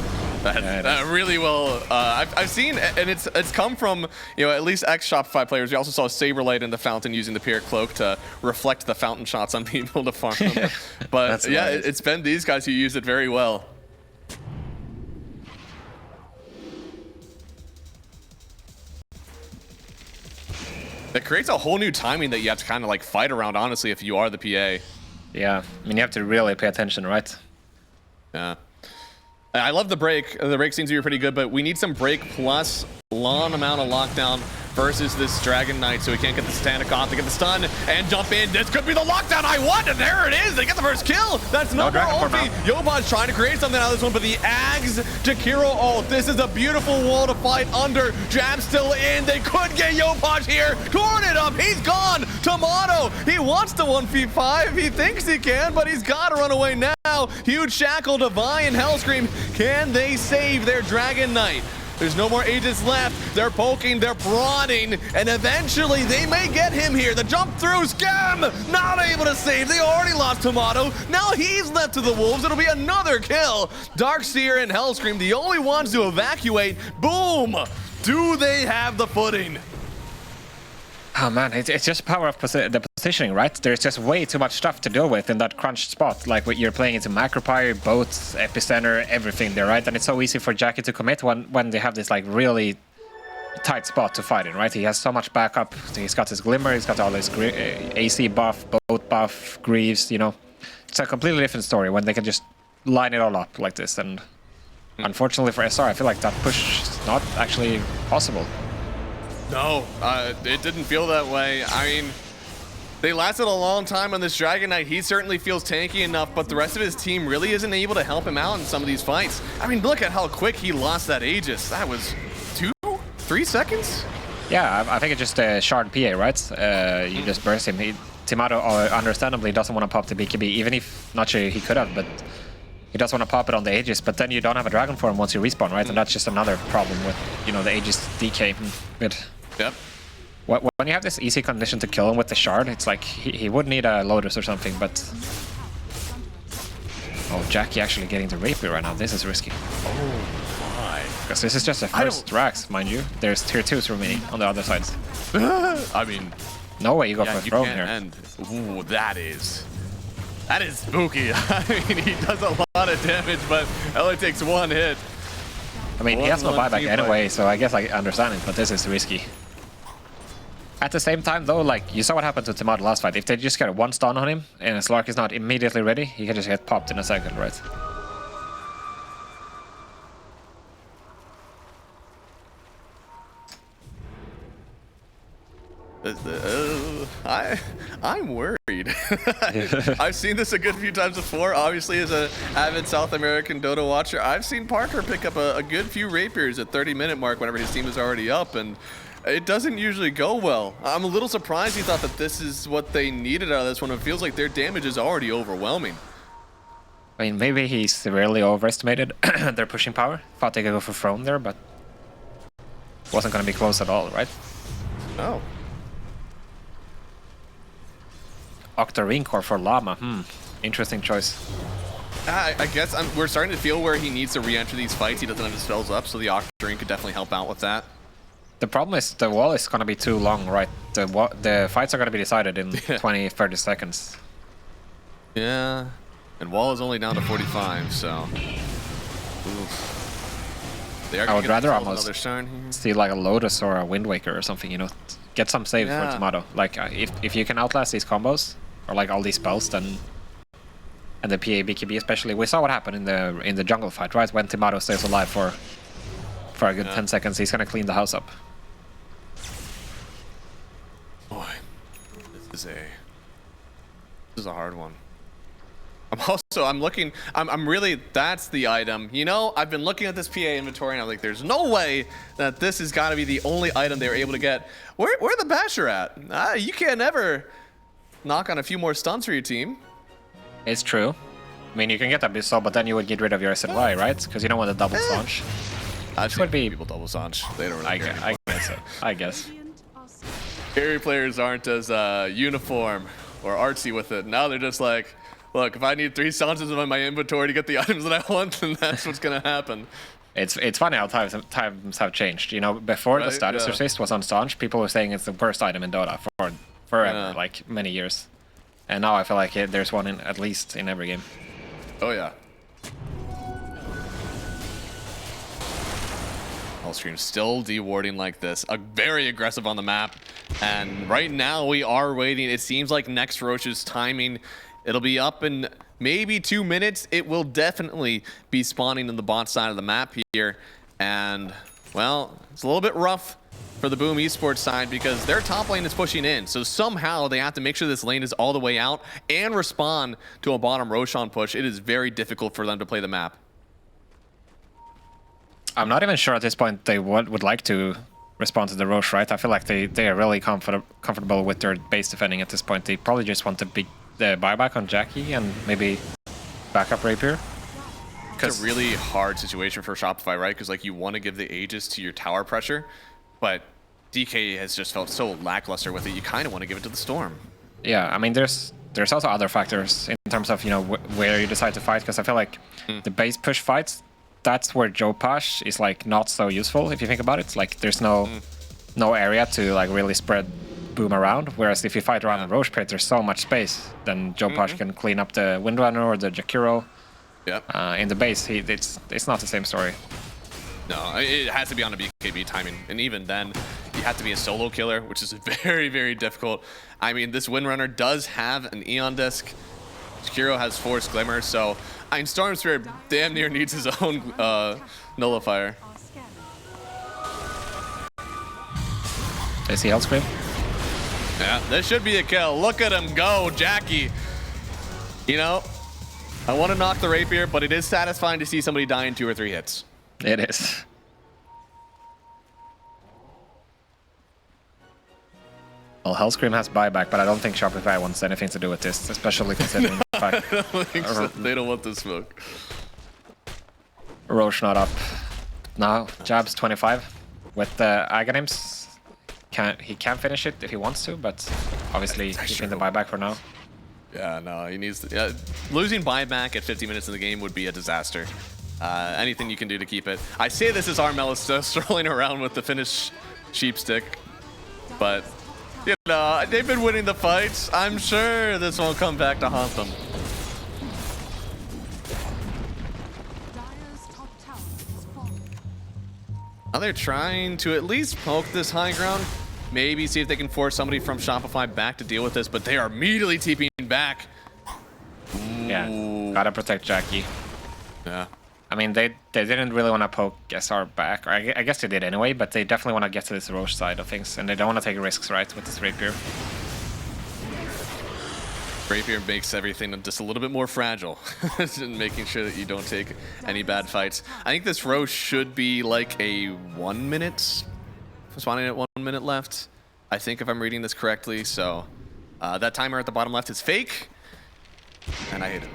Really well. I've seen, and it's come from, you know, at least ex-Shopify players. We also saw Saberlight in the fountain using the Pierre Cloak to reflect the fountain shots on people to farm them. But yeah, nice. it's been these guys who use it very well. It creates a whole new timing that you have to kind of like fight around, honestly, if you are the PA. Yeah, I mean, you have to really pay attention, right? Yeah. I love the break. The break seems to be pretty good, but we need some break plus long amount of lockdown versus this Dragon Knight, so we can't get the Satanic off to get the stun and jump in. This could be the lockdown I want, and there it is. They get the first kill. That's no more ulti. Yobon's trying to create something out of this one, but the Ags Jakiro ult. This is a beautiful wall to fight under. Jab still in. They could get Yobon here. Torn it up. He's gone. Tomato. He wants to 1v5. He thinks he can, but he's got to run away now. Huge shackle to Vi and Hellscream. Can they save their Dragon Knight? There's no more agents left. They're poking, they're prodding, and eventually they may get him here. The jump through, Scam, not able to save. They already lost Tomato. Now he's left to the Wolves. It'll be another kill. Darkseer and Hellscream, the only ones to evacuate. Boom! Do they have the footing? Oh man, it's just power of the positioning, right? There's just way too much stuff to deal with in that crunched spot. Like you're playing into Macropyre, boats, epicenter, everything there, right? And it's so easy for Jackie to commit when they have this like really tight spot to fight in, right? He has so much backup. He's got his Glimmer, he's got all his AC buff, boat buff, Greaves, you know. It's a completely different story when they can just line it all up like this. And unfortunately for SR, I feel like that push is not actually possible. No, it didn't feel that way. I mean, they lasted a long time on this Dragon Knight. He certainly feels tanky enough, but the rest of his team really isn't able to help him out in some of these fights. I mean, look at how quick he lost that Aegis. That was 3 seconds? Yeah, I think it's just a shard PA, right? You just burst him. Tomato understandably doesn't want to pop the BKB, even if, not sure he could have, but he does want to pop it on the Aegis, but then you don't have a Dragon form once you respawn, right? And that's just another problem with, you know, the Aegis DK. Yep. When you have this easy condition to kill him with the shard, it's like he would need a Lotus or something, but... Oh, Jackie actually getting the Rapier right now. This is risky. Oh my. Because this is just a first Rax, mind you. There's tier 2s remaining on the other sides. I mean... No way you go for a throne here. And ooh, that is spooky. I mean, he does a lot of damage, but only takes one hit. I mean, he has no buyback anyway, so I guess I understand it, but this is risky. At the same time, though, like, you saw what happened to Tomato last fight. If they just get one stun on him, and Slark is not immediately ready, he can just get popped in a second, right? I'm worried. I've seen this a good few times before. Obviously, as an avid South American Dota watcher, I've seen Parker pick up a good few rapiers at 30-minute mark whenever his team is already up, and it doesn't usually go well. I'm a little surprised he thought that this is what they needed out of this one. It feels like their damage is already overwhelming. I mean, maybe he severely overestimated their pushing power. Thought they could go for throne there, but wasn't going to be close at all, right? No. Octarine Core for Llama. Interesting choice. I guess we're starting to feel where he needs to re-enter these fights. He doesn't have his spells up, so the Octarine could definitely help out with that. The problem is the wall is going to be too long, right? The fights are going to be decided in 20, 30 seconds. Yeah. And wall is only down to 45, so... Oof. I would rather almost see like a Lotus or a Wind Waker or something, you know, get some saves for Tomato. Like if you can outlast these combos or like all these spells, then and the PA BKB especially. We saw what happened in the jungle fight, right? When Tomato stays alive for a good 10 seconds, he's gonna clean the house up. Boy, this is a hard one. I'm looking, I'm really, that's the item. You know, I've been looking at this PA inventory and I'm like, there's no way that this has got to be the only item they were able to get. Where the Basher at? You can't ever knock on a few more stuns for your team. It's true. I mean, you can get Abyssal, but then you would get rid of your SNY, right? Because you don't want a double Sanch. I've seen people double Sanch. They don't really care. I guess. Carry players aren't as uniform or artsy with it. Now they're just like, look, if I need 3 Sanches in my inventory to get the items that I want, then that's what's going to happen. It's funny how times have changed. You know, before the Right, status yeah. resist was on staunch, people were saying it's the worst item in Dota for forever, Yeah. like many years. And now I feel like there's one in at least in every game. Oh yeah. Hellscream still dewarding like this, very aggressive on the map, and right now we are waiting. It seems like next Roche's timing, it'll be up in maybe 2 minutes. It will definitely be spawning in the bot side of the map here, and well, it's a little bit rough for the Boom Esports side because their top lane is pushing in, so somehow they have to make sure this lane is all the way out and respond to a bottom Roshan push. It is very difficult for them to play the map. I'm not even sure at this point they would like to respond to the Roche, right? I feel like they are really comfortable with their base defending at this point. They probably just want the buyback on Jackie and maybe backup Rapier. It's a really hard situation for Shopify, right? Because like you want to give the Aegis to your tower pressure, but DK has just felt so lackluster with it. You kind of want to give it to the Storm. Yeah, I mean, there's also other factors in terms of, you know, where you decide to fight, because I feel like the base push fights, that's where Joe Pash is like not so useful if you think about it. Like there's no area to like really spread Boom around, whereas if you fight around the Roche pit, there's so much space, then Joe Pash can clean up the Windrunner or the Jakiro. Yep. In the base, it's not the same story. No, it has to be on a BKB timing, and even then, you have to be a solo killer, which is very, very difficult. I mean, this Windrunner does have an Eon disc. Jakiro has Force Glimmer, so I mean, Storm Spirit damn near needs his own nullifier. Are scanning. They see Hellscream. Yeah, this should be a kill. Look at him go, Jackie. You know, I want to knock the Rapier, but it is satisfying to see somebody die in 2 or 3 hits. It is. Well, Hellscream has buyback, but I don't think Shopify wants anything to do with this, especially considering the fact I don't think so. They don't want the smoke. Roche not up. Now, Jab's 25 with the Aghanims. He can finish it if he wants to, but obviously keeping the buyback for now. Yeah, no, he needs to. Yeah, losing buyback at 50 minutes in the game would be a disaster. Anything you can do to keep it. I say this as Armella still strolling around with the Finnish sheep stick, but you know, they've been winning the fights. I'm sure this won't come back to haunt them. Dire's top tower is falling. Now they're trying to at least poke this high ground. Maybe see if they can force somebody from Shopify back to deal with this, but they are immediately TPing back. Yeah, gotta protect Jackie. Yeah. I mean, they didn't really want to poke SR back, or I guess they did anyway, but they definitely want to get to this Roche side of things, and they don't want to take risks, right, with this Rapier. Rapier makes everything just a little bit more fragile, making sure that you don't take any bad fights. I think this Roche should be like a 1 minute, spawning at 1 minute left. I think if I'm reading this correctly, so that timer at the bottom left is fake, and I hate it.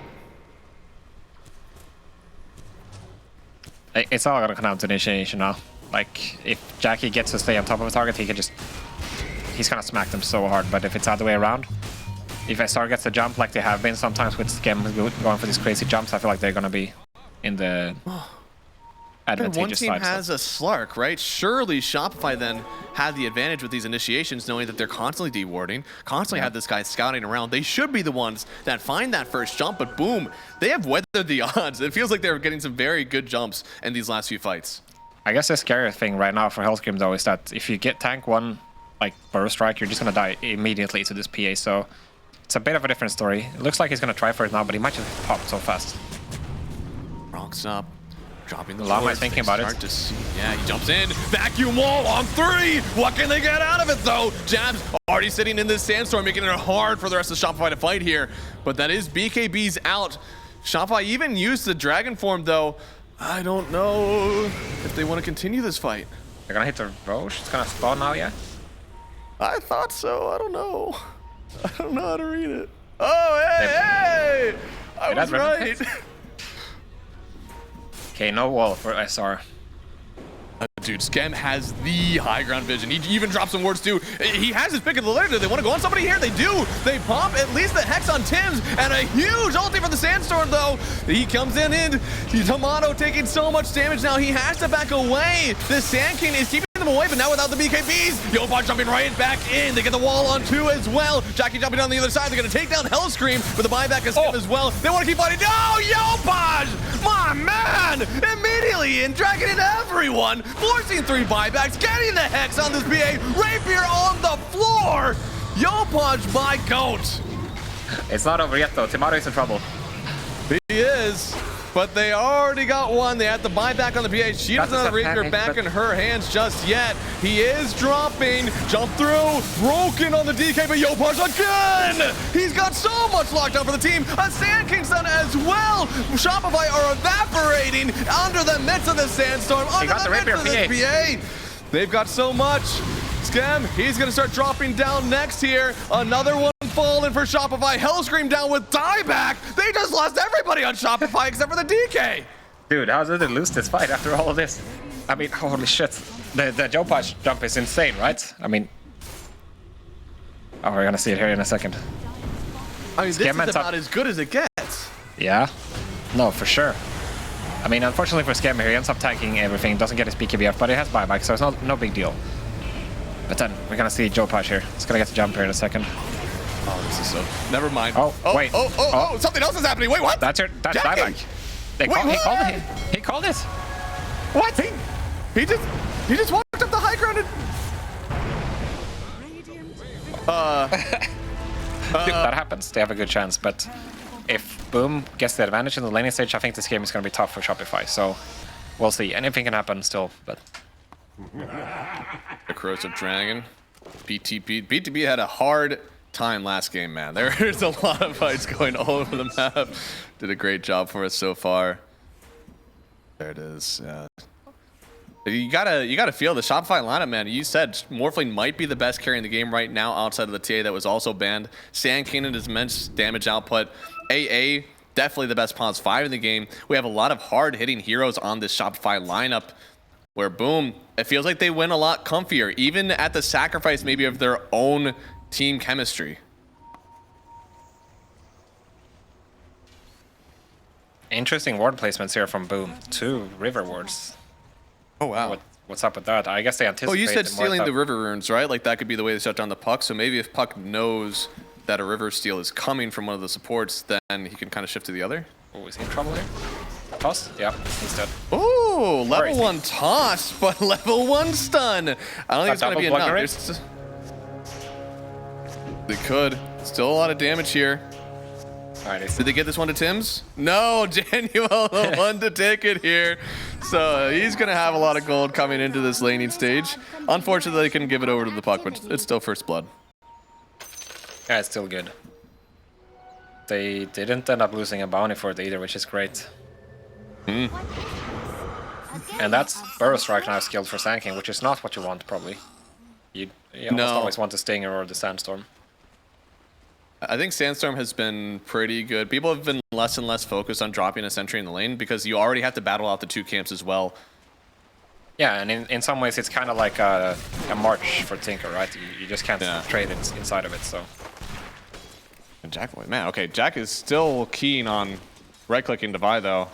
It's all gonna come down to initiation now. Like, if Jackie gets to stay on top of a target, he's gonna smack them so hard, but if it's the other way around, if SR gets a jump like they have been sometimes with Skem going for these crazy jumps, I feel like they're gonna be in the advantageous side. One team has a Slark, right? Surely Shopify then had the advantage with these initiations, knowing that they're constantly dewarding, constantly have this guy scouting around. They should be the ones that find that first jump, but boom, they have weathered the odds. It feels like they're getting some very good jumps in these last few fights. I guess the scary thing right now for Hellscream though is that if you get tank one like burrow strike, you're just gonna die immediately to this PA, so it's a bit of a different story. It looks like he's gonna try for it now, but he might just pop so fast. Rocks up. Dropping the Llama is thinking about it. To see. Yeah, he jumps in. Vacuum wall on 3. What can they get out of it, though? Jab's already sitting in this sandstorm, making it hard for the rest of Shopify to fight here. But that is BKB's out. Shopify even used the dragon form, though. I don't know if they want to continue this fight. They're gonna hit the Roche. It's gonna spawn now, yeah? I thought so. I don't know. I don't know how to read it. Oh, hey! I was right. Okay, no wall for SR. Dude, Skem has the high ground vision. He even drops some wards too. He has his pick of the litter. Do they want to go on somebody here? They do. They pump at least the Hex on Tim's, and a huge ulti for the Sandstorm though. He comes in. Tomato taking so much damage now. He has to back away. The Sand King is keeping them away, but now without the BKBs. Yopaj jumping right back in. They get the wall on two as well. Jackie jumping on the other side. They're going to take down Hellscream with a buyback of Skem as well. They want to keep fighting. No, Yopaj! My man! Immediately in, dragging in everyone. Forcing 3 buybacks, getting the Hex on this BA. Rapier on the floor. Yopaj, my goat. It's not over yet though. Tomato is in trouble. He is. But they already got one. They had the buyback on the BA. She doesn't have the Rapier back in her hands just yet. He is dropping. Jump through. Broken on the DK, but Yopaj again! He's got so much lockdown for the team. A Sand King's done as well. Shopify are evaporating under the midst of the Sandstorm. Under the midst of this BA. They've got so much. Skem, he's going to start dropping down next here. Another one falling for Shopify. Hellscream down with dieback. They just lost everybody on Shopify except for the DK. Dude, how did they lose this fight after all of this? I mean, holy shit. The Yopaj jump is insane, right? I mean... Oh, we're going to see it here in a second. I mean, this is about as good as it gets. Yeah. No, for sure. I mean, unfortunately for Skem here, he ends up tanking everything. Doesn't get his BKB, but he has buyback, so it's no big deal. But then we're gonna see Yopaj here. He's gonna get the jump here in a second. Oh, this is so. Never mind. Oh, wait. Oh, something else is happening. Wait, what? That's buyback. He called it. He called it. What? He just walked up the high ground and. Dude, that happens. They have a good chance, but if Boom gets the advantage in the laning stage, I think this game is gonna be tough for Shopify. So we'll see. Anything can happen still, but. The Corrosive Dragon. BTB had a hard time last game, man. There's a lot of fights going all over the map. Did a great job for us so far. There it is. Yeah. You gotta feel the Shopify lineup, man. You said Morphling might be the best carry in the game right now outside of the TA that was also banned. Sand King and his immense damage output. AA, definitely the best Pons 5 in the game. We have a lot of hard-hitting heroes on this Shopify lineup. Where Boom, it feels like they win a lot comfier, even at the sacrifice maybe of their own team chemistry. Interesting ward placements here from Boom. 2 river wards. Oh wow. What's up with that? I guess they anticipate. Oh, you said stealing the river runes, right? Like that could be the way to shut down the Puck. So maybe if Puck knows that a river steal is coming from one of the supports, then he can kind of shift to the other. Oh, is he in trouble here? Toss? Yeah, he's dead. Oh, level 1 toss, but level 1 stun. I don't think it's going to be enough. They could. Still a lot of damage here. All right, did they get this one to Tim's? No, Januel, the one to take it here. So he's going to have a lot of gold coming into this laning stage. Unfortunately, they couldn't give it over to the Puck, but it's still first blood. Yeah, it's still good. They didn't end up losing a bounty for it either, which is great. And that's Burrow Strike now skilled for Sand King, which is not what you want, probably. You almost always want the Stinger or the Sandstorm. I think Sandstorm has been pretty good. People have been less and less focused on dropping a sentry in the lane because you already have to battle out the 2 camps as well. Yeah, and in some ways it's kind of like a march for Tinker, right? You just can't trade it inside of it, so... And Jack, man, okay, Jack is still keen on right-clicking Divide, though.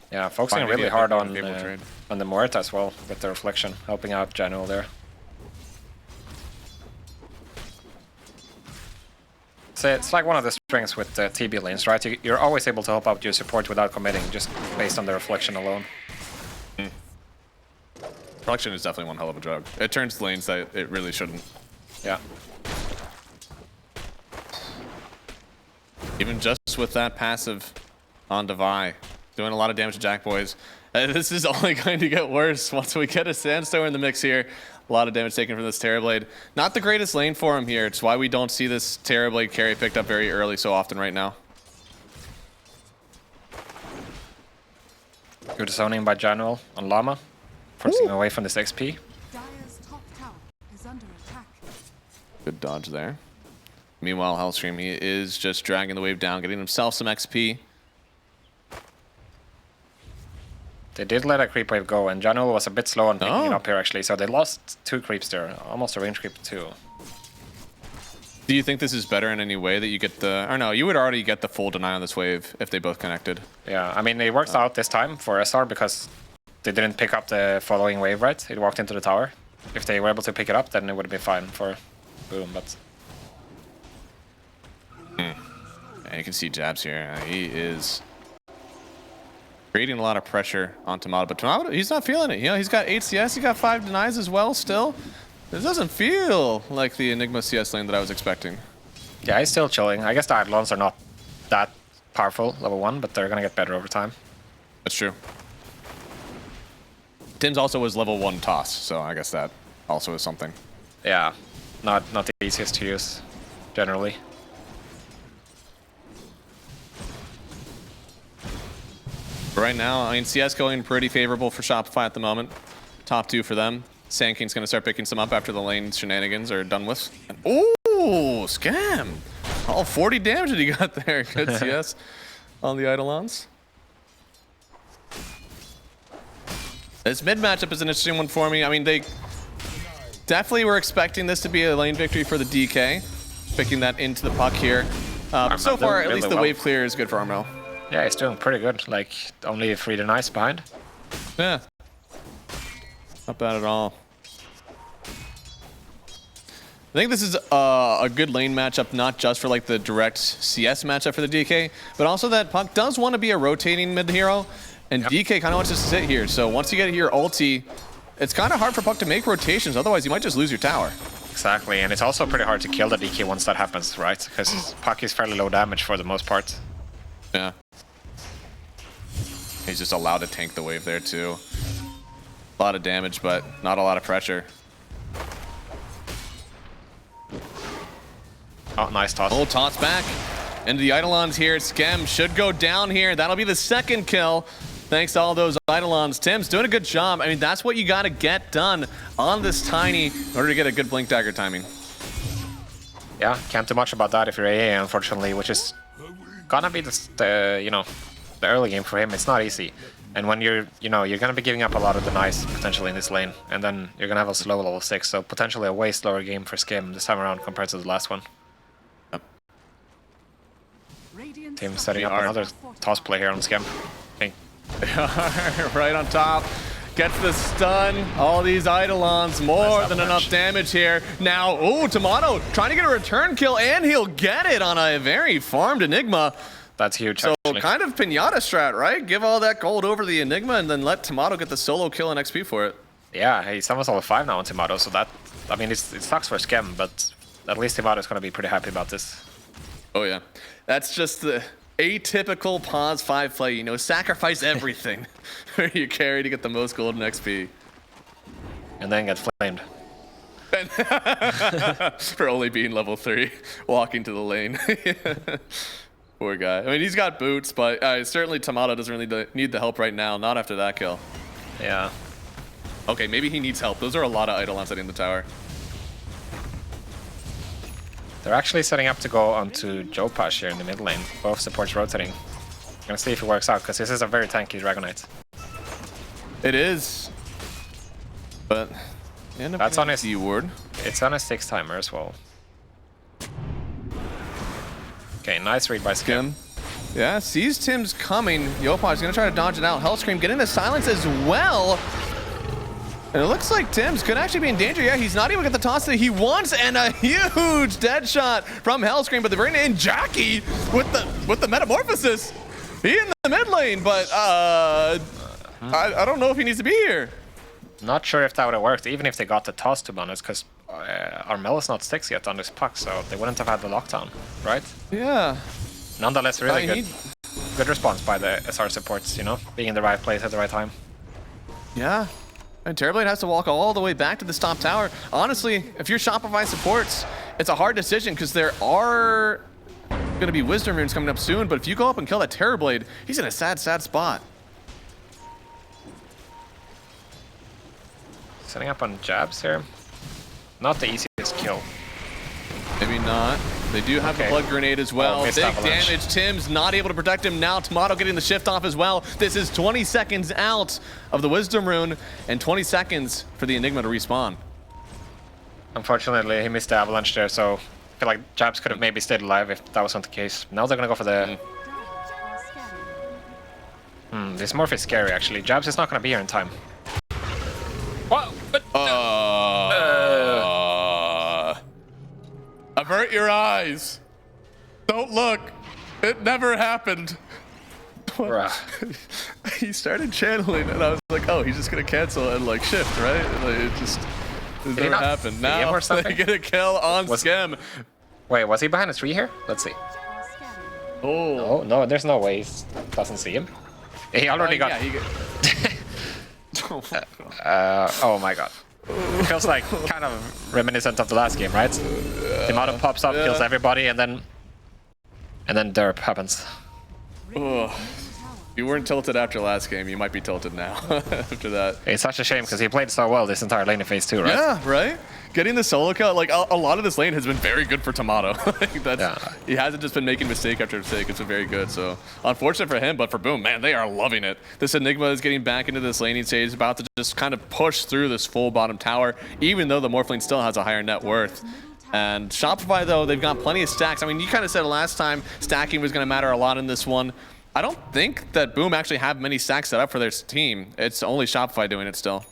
Yeah, focusing really hard on the Morita as well, with the reflection, helping out Januel there. So it's like one of the strengths with the TB lanes, right? You're always able to help out your support without committing, just based on the reflection alone. Reflection is definitely one hell of a drug. It turns lanes that it really shouldn't. Yeah. Even just with that passive on Divide, doing a lot of damage to Jack Boys. This is only going to get worse once we get a Sandstorm in the mix here. A lot of damage taken from this Terrorblade. Not the greatest lane for him here. It's why we don't see this Terrorblade carry picked up very early so often right now. Good zoning by Januel on Llama, forcing him away from this XP. Dire's top tower is under attack. Good dodge there. Meanwhile, Hellscream, he is just dragging the wave down, getting himself some XP. They did let a creep wave go, and Janul was a bit slow on picking it up here, actually. So they lost 2 creeps there, almost a range creep too. Do you think this is better in any way that you get the... Or no, you would already get the full deny on this wave if they both connected. Yeah, I mean, it works out this time for SR because they didn't pick up the following wave, right? It walked into the tower. If they were able to pick it up, then it would have been fine for Boom, but... Yeah, you can see Jabs here. He is creating a lot of pressure on Tomato, but Tomato, he's not feeling it. You know, he's got 8 CS, he got 5 denies as well still. This doesn't feel like the Enigma CS lane that I was expecting. Yeah, he's still chilling. I guess the Eidolons are not that powerful, level 1, but they're gonna get better over time. That's true. Tim's also was level 1 toss, so I guess that also is something. Yeah, not the easiest to use, generally. Right now, I mean, CS going pretty favorable for Shopify at the moment. Top 2 for them. Sand King's gonna start picking some up after the lane shenanigans are done with. Ooh, scam! All 40 damage that he got there. Good CS on the Eidolons. This mid matchup is an interesting one for me. I mean, they definitely were expecting this to be a lane victory for the DK, picking that into the puck here. But so far, at least the wave clear is good for Armel. Yeah, he's doing pretty good. Like, only 3 denies behind. Yeah. Not bad at all. I think this is a good lane matchup, not just for like the direct CS matchup for the DK, but also that Puck does want to be a rotating mid hero, and DK kind of wants to sit here. So once you get your ulti, it's kind of hard for Puck to make rotations. Otherwise, you might just lose your tower. Exactly, and it's also pretty hard to kill the DK once that happens, right? Because Puck is fairly low damage for the most part. Yeah. He's just allowed to tank the wave there too. A lot of damage, but not a lot of pressure. Oh, nice toss. Oh, toss back. Into the Eidolons here. Skem should go down here. That'll be the second kill. Thanks to all those Eidolons. Tim's doing a good job. I mean, that's what you got to get done on this Tiny in order to get a good Blink Dagger timing. Yeah, can't do much about that if you're AA, unfortunately, which is gonna be the you know, the early game for him. It's not easy. And when you're gonna be giving up a lot of denies potentially in this lane, and then you're gonna have a slow level 6, so potentially a way slower game for Skim this time around compared to the last one. Team setting up another toss play here on Skim. Right on top. Gets the stun. All these Eidolons, more than enough damage here. Now, oh, Tomato trying to get a return kill, and he'll get it on a very farmed Enigma. That's huge, so actually. Kind of Pinata strat, right? Give all that gold over the Enigma and then let Tomato get the solo kill and XP for it. Yeah, he's almost level 5 now on Tomato, so that, I mean, it sucks for Skem, but at least Tomato's gonna be pretty happy about this. Oh yeah, that's just the atypical pause 5 play, you know, sacrifice everything where you carry to get the most gold and XP. And then get flamed. For only being level 3, walking to the lane. Poor guy. I mean, he's got boots, but certainly Tomato doesn't really need the help right now, not after that kill. Yeah. Okay, maybe he needs help. Those are a lot of Eidolons setting the tower. They're actually setting up to go onto Jopash here in the mid lane. Both supports rotating. Gonna see if it works out, because this is a very tanky Dragonite. It is. But that's on his ward. It's on a 6 timer as well. Okay, nice read by Skim. Yeah, sees Tim's coming. Yopaj gonna try to dodge it out. Hellscream getting the silence as well. And it looks like Tim's could actually be in danger. Yeah, he's not even got the toss that he wants, and a huge dead shot from Hellscream, but they're bringing in Jackie with the metamorphosis. He in the mid lane, but I don't know if he needs to be here. Not sure if that would have worked, even if they got the toss, to be honest, because Armel is not 6 yet on this puck, so they wouldn't have had the lockdown, right? Yeah. Nonetheless, really good response by the SR supports, you know, being in the right place at the right time. Yeah. And Terrorblade has to walk all the way back to this top tower. Honestly, if you're Shopify supports, it's a hard decision because there are going to be Wisdom Runes coming up soon, but if you go up and kill that Terrorblade, he's in a sad, sad spot. Setting up on jabs here. Not the easiest kill. Maybe not. They do have the blood grenade as well. missed Big avalanche. damage. Tim's not able to protect him now. Tomato getting the shift off as well. This is 20 seconds out of the Wisdom Rune and 20 seconds for the Enigma to respawn. Unfortunately, he missed the avalanche there, so I feel like Jabs could have maybe stayed alive if that wasn't the case. Now they're gonna go for the... Are scanning. This Morph is scary, actually. Jabs is not gonna be here in time. What? But... Avert your eyes. Don't look. It never happened. Bruh. He started channeling, and I was like, oh, he's just gonna cancel and like shift, right? Like, it never not happened. see him Now or something? they get a kill on Was- Skem. Wait, was he behind a tree here? Let's see. Are scanning. Oh, Oh, no, there's no way he doesn't see him. He already got... Yeah, he oh my god. Feels like kind of reminiscent of the last game, right? The amount of pops up, kills everybody, and then derp happens. If you weren't tilted after last game, you might be tilted now after that. It's such a shame because he played so well this entire lane in phase 2, right? Yeah, right? Getting the solo kill, like a lot of this lane has been very good for Tomato. Like, he hasn't just been making mistake after mistake. It's been very good. So unfortunate for him, but for Boom, man, they are loving it. This Enigma is getting back into this laning stage, about to just kind of push through this full bottom tower, even though the Morphling still has a higher net worth. And Shopify, though, they've got plenty of stacks. I mean, you kind of said last time stacking was going to matter a lot in this one. I don't think that Boom actually have many stacks set up for their team. It's only Shopify doing it still.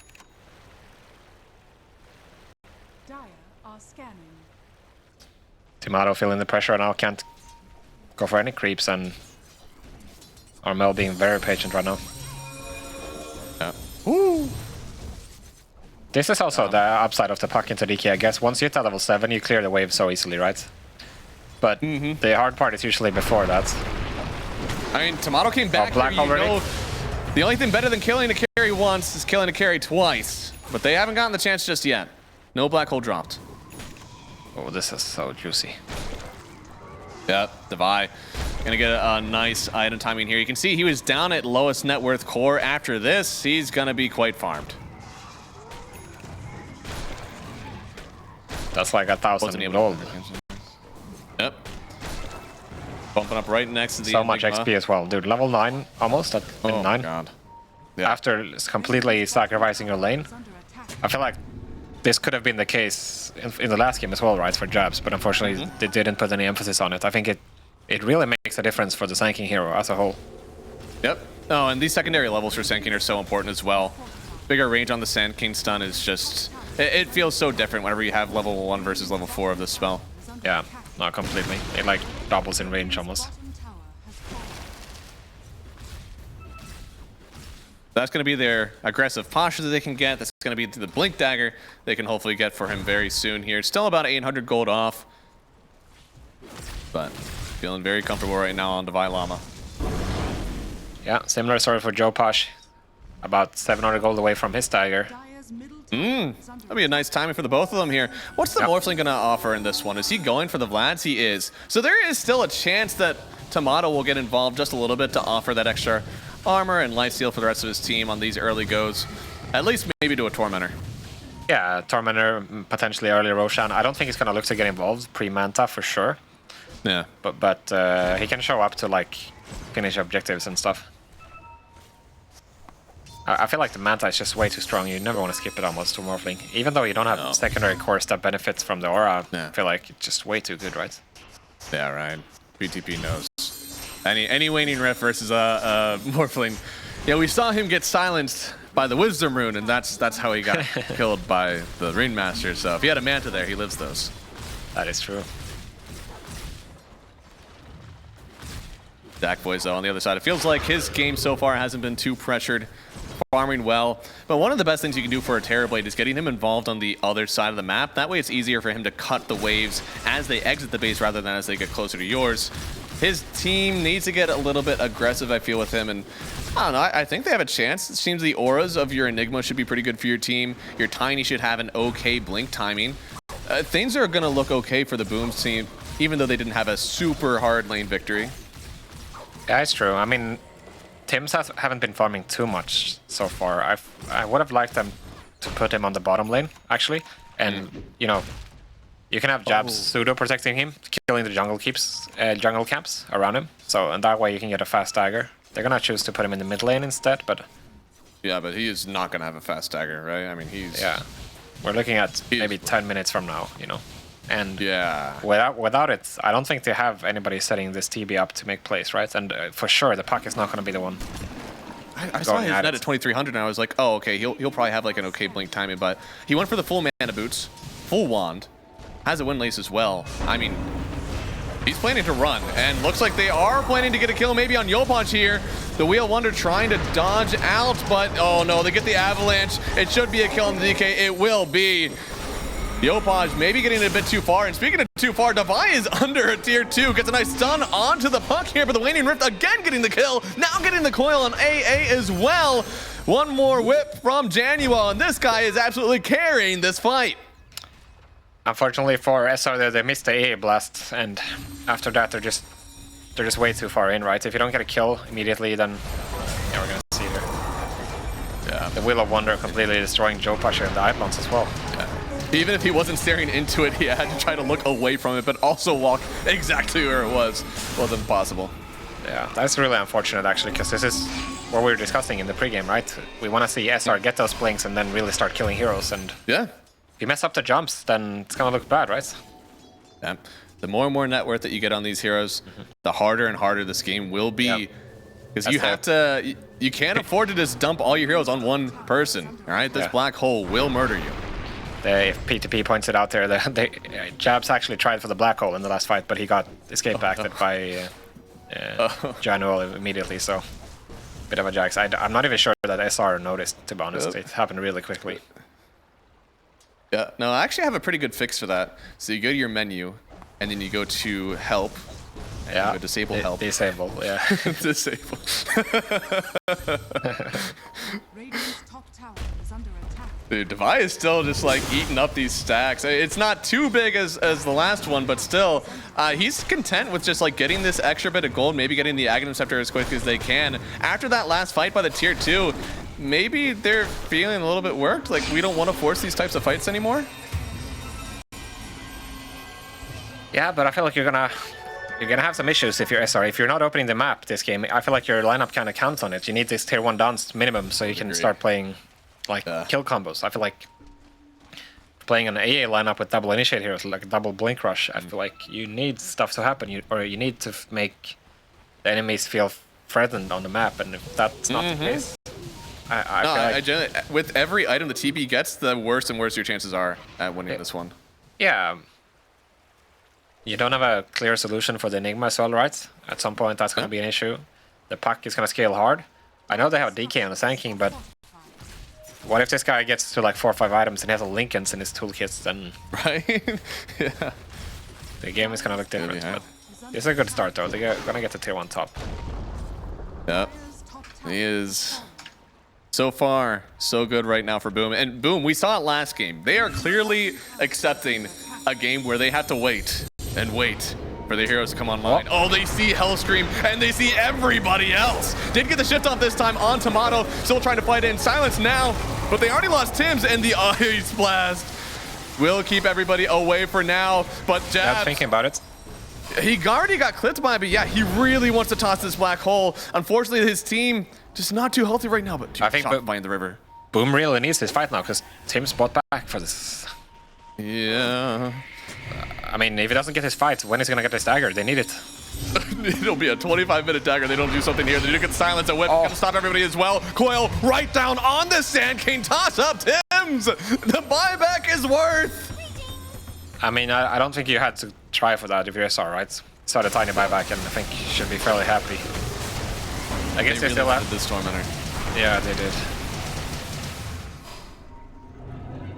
Dire are scanning. Tomato feeling the pressure now, can't go for any creeps, and Armel being very patient right now. Yeah. Woo! This is also the upside of the puck into DK, I guess. Once you hit at level 7, you clear the wave so easily, right? But the hard part is usually before that. I mean, Tomato came back Black here, you already? know, the only thing better than killing a carry once is killing a carry twice. But they haven't gotten the chance just yet. No black hole dropped. Oh, this is so juicy. Yep, Devi. Gonna get a nice item timing here. You can see he was down at lowest net worth core. After this, he's gonna be quite farmed. That's like 1,000 Wasn't able gold. to... Yep. Bumping up right next to the So much Enigma. XP as well. Dude, level 9 almost at Oh 9. my god. Yeah. After completely sacrificing your lane. Is under attack. I feel like this could have been the case in the last game as well, right, for Jabs, but unfortunately they didn't put any emphasis on it. I think it really makes a difference for the Sanking hero as a whole. Yep. Oh, and these secondary levels for Sand King are so important as well. Bigger range on the Sand King stun is just... It feels so different whenever you have level 1 versus level 4 of this spell. Is under Yeah, attack. not completely. It like doubles in range almost. Bottom tower has fallen. That's going to be their aggressive posture that they can get. That's going to be the Blink Dagger they can hopefully get for him very soon here. It's still about 800 gold off. But feeling very comfortable right now on Devi Llama. Yeah, similar story for Joe Posh. About 700 gold away from his dagger. Dire's middle tower is under That'd be a nice timing for the both of them here. What's the Yep. Morphling going to offer in this one? Is he going for the Vlads? He is. So there is still a chance that Tomato will get involved just a little bit to offer that extra armor and lifesteal for the rest of his team on these early goes. At least maybe to a Tormentor. Yeah, Tormentor, potentially early Roshan. I don't think he's gonna look to get involved pre-Manta for sure. Yeah. But he can show up to like finish objectives and stuff. I feel like the Manta is just way too strong. You never want to skip it almost to Morphling. Even though you don't have No. secondary cores that benefits from the aura, Yeah. I feel like it's just way too good, right? Yeah, right. BTP knows. Any waning ref versus a Morphling. Yeah, we saw him get silenced by the Wisdom Rune, and that's how he got killed by the Ringmaster. So if he had a Manta there, he lives those. That is true. Dak Boys, though, on the other side. It feels like his game so far hasn't been too pressured, farming well. But one of the best things you can do for a Terrorblade is getting him involved on the other side of the map. That way it's easier for him to cut the waves as they exit the base rather than as they get closer to yours. His team needs to get a little bit aggressive, I feel, with him. And I don't know, I think they have a chance. It seems the auras of your Enigma should be pretty good for your team. Your Tiny should have an okay blink timing. Things are going to look okay for the Booms team, even though they didn't have a super hard lane victory. Yeah, it's true. I mean, Tim's haven't been farming too much so far. I would have liked them to put him on the bottom lane, actually. And, you know, You can have jabs pseudo protecting him, killing the jungle camps around him. So and that way you can get a fast dagger. They're gonna choose to put him in the mid lane instead, but Yeah, but he is not gonna have a fast dagger, right? I mean, he's we're looking at maybe 10 minutes from now, you know. And yeah. without it, I don't think they have anybody setting this TB up to make plays, right? And for sure, the puck is not gonna be the one. I saw his net at 2300 and I was like, oh, okay, he'll probably have like an okay blink timing, but he went for the full mana boots, full wand, has a wind lace as well. I mean, he's planning to run, and looks like they are planning to get a kill maybe on Yopaj here. The Wheel Wonder trying to dodge out, but oh no, they get the avalanche. It should be a kill on the DK. It will be. Yopaj maybe getting a bit too far, and speaking of too far, Devi is under a tier 2, gets a nice stun onto the puck here, but the Waning Rift again getting the kill, now getting the coil on AA as well. One more whip from Januel, and this guy is absolutely carrying this fight. Unfortunately for SR, they missed the AA blast, and after that they're just way too far in, right? If you don't get a kill immediately, then yeah, we're gonna see here. Yeah, the Wheel of Wonder completely destroying Yopaj and the Itemons as well. Yeah. Even if he wasn't staring into it, he had to try to look away from it, but also walk exactly where it was. Wasn't possible. Yeah, that's really unfortunate actually, because this is what we were discussing in the pregame, right? We want to see SR get those blinks and then really start killing heroes, and yeah, if you mess up the jumps, then it's gonna look bad, right? Yeah. The more and more net worth that you get on these heroes, the harder and harder this game will be. Because you have to, you can't afford to just dump all your heroes on one person, all right? This black hole will murder you. P2P points it out there. Jabs actually tried for the black hole in the last fight, but he got escape acted by Januel immediately, so bit of a jax. I'm not even sure that SR noticed, to be honest. It happened really quickly. Yeah, no, I actually have a pretty good fix for that. So you go to your menu, and then you go to help. And you go disable help. Disable, yeah. Disable. Radiant's top tower is under attack. Dude, Devi is still just like eating up these stacks. It's not too big as the last one, but still, he's content with just like getting this extra bit of gold, maybe getting the Aghanim Scepter as quick as they can. After that last fight by the tier 2, maybe they're feeling a little bit worked. Like, we don't want to force these types of fights anymore. Yeah, but I feel like you're gonna have some issues if you're SR. If you're not opening the map this game, I feel like your lineup kind of counts on it. You need this tier 1 downs minimum so you can start playing like kill combos. I feel like playing an AA lineup with double initiate heroes, like double blink rush, I feel like you need stuff to happen, you need to make the enemies feel threatened on the map, and if that's not the case, I generally, with every item the TB gets, the worse and worse your chances are at winning this one. Yeah. You don't have a clear solution for the Enigma as well, right? At some point that's going to be an issue. The puck is going to scale hard. I know they have a DK on the Sand King, but what if this guy gets to like 4 or 5 items and he has a Lincolns in his toolkits, then Right? Yeah. the game is going to look different. But it's a good start though. They're going to get to tier 1 top. Yeah. He is so far so good right now for Boom. And Boom, we saw it last game. They are clearly accepting a game where they have to wait and wait for the heroes to come online. Oh, they see Hellscream, and they see everybody else. Did get the shift off this time on Tomato, still trying to fight in. Silence now, but they already lost Tim's, and the Ice Blast will keep everybody away for now. But Jabs, I'm thinking about it. He already got clipped by it, but yeah, he really wants to toss this black hole. Unfortunately, his team just not too healthy right now, but dude, I think by in the river. Boom really needs this fight now, because Tim's bought back for this. Yeah. I mean, if he doesn't get his fight, when is he going to get his dagger? They need it. It'll be a 25-minute dagger. They don't do something here. They do get silence. A whip gonna stop everybody as well. Coil right down on the Sand King. Toss up Tim's. The buyback is worth. I mean, I don't think you had to try for that if you're SR, right? Saw the tiny buyback, and I think you should be fairly happy. I guess they still have this Tormentor. Yeah, they did.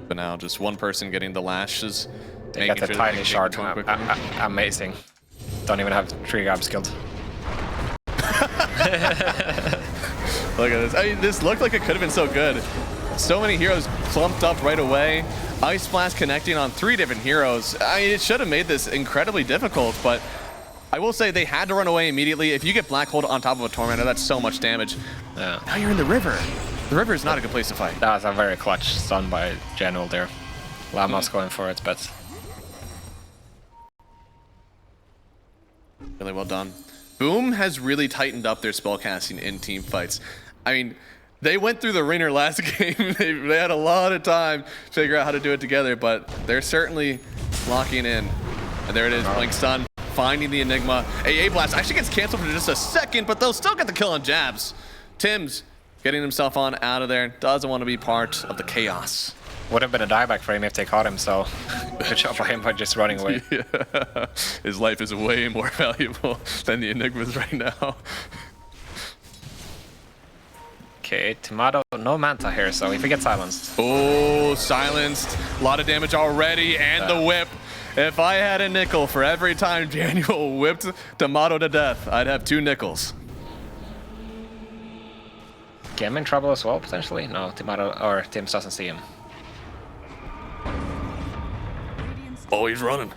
But now just one person getting the lashes. They got the tiny shard. Amazing. Don't even have tree grab skilled. Look at this. I mean, this looked like it could have been so good. So many heroes clumped up right away. Ice Blast connecting on 3 different heroes. I mean, it should have made this incredibly difficult, but I will say they had to run away immediately. If you get Black Hold on top of a Tormentor, that's so much damage. Yeah. Now you're in the river. The river is not a good place to fight. That was a very clutch stun by Januel there. Llama's going for it, but Really well done. Boom has really tightened up their spellcasting in team fights. I mean, they went through the ringer last game. They had a lot of time to figure out how to do it together, but they're certainly locking in. And there it is, Blink Stun, finding the Enigma. AA Blast actually gets canceled for just a second, but they'll still get the kill on jabs. Tim's getting himself on out of there. Doesn't want to be part of the chaos. Would have been a dieback for him if they caught him, so good job for him by just running away. Yeah. His life is way more valuable than the Enigmas right now. Okay, Tomato, no Manta here, so if he gets silenced. Oh, silenced. A lot of damage already, and the whip. If I had a nickel for every time Daniel whipped Tomato to death, I'd have 2 nickels. Get him in trouble as well, potentially? No, Tomato or Tim's doesn't see him. Oh, he's running.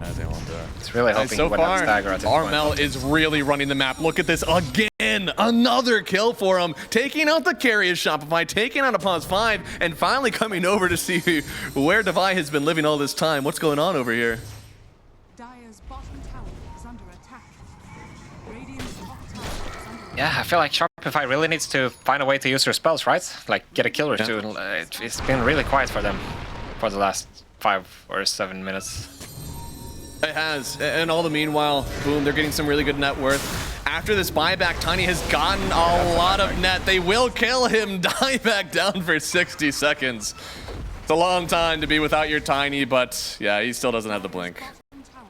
It's really hoping So he wouldn't have far, stagger at this Armel point. is really running the map. Look at this again. Another kill for him. Taking out the carry of Shopify, taking out a pause 5, and finally coming over to see where Devi has been living all this time. What's going on over here? Dire's bottom tower is under attack. Radiant's top tower is under attack. Yeah, I feel like Shopify really needs to find a way to use their spells, right? Like, get a kill or two. It's been really quiet for them for the last 5 or 7 minutes. It has, and all the meanwhile, boom, they're getting some really good net worth. After this buyback, Tiny has gotten a lot of net. They will kill him, die back down for 60 seconds. It's a long time to be without your Tiny, but yeah, he still doesn't have the blink.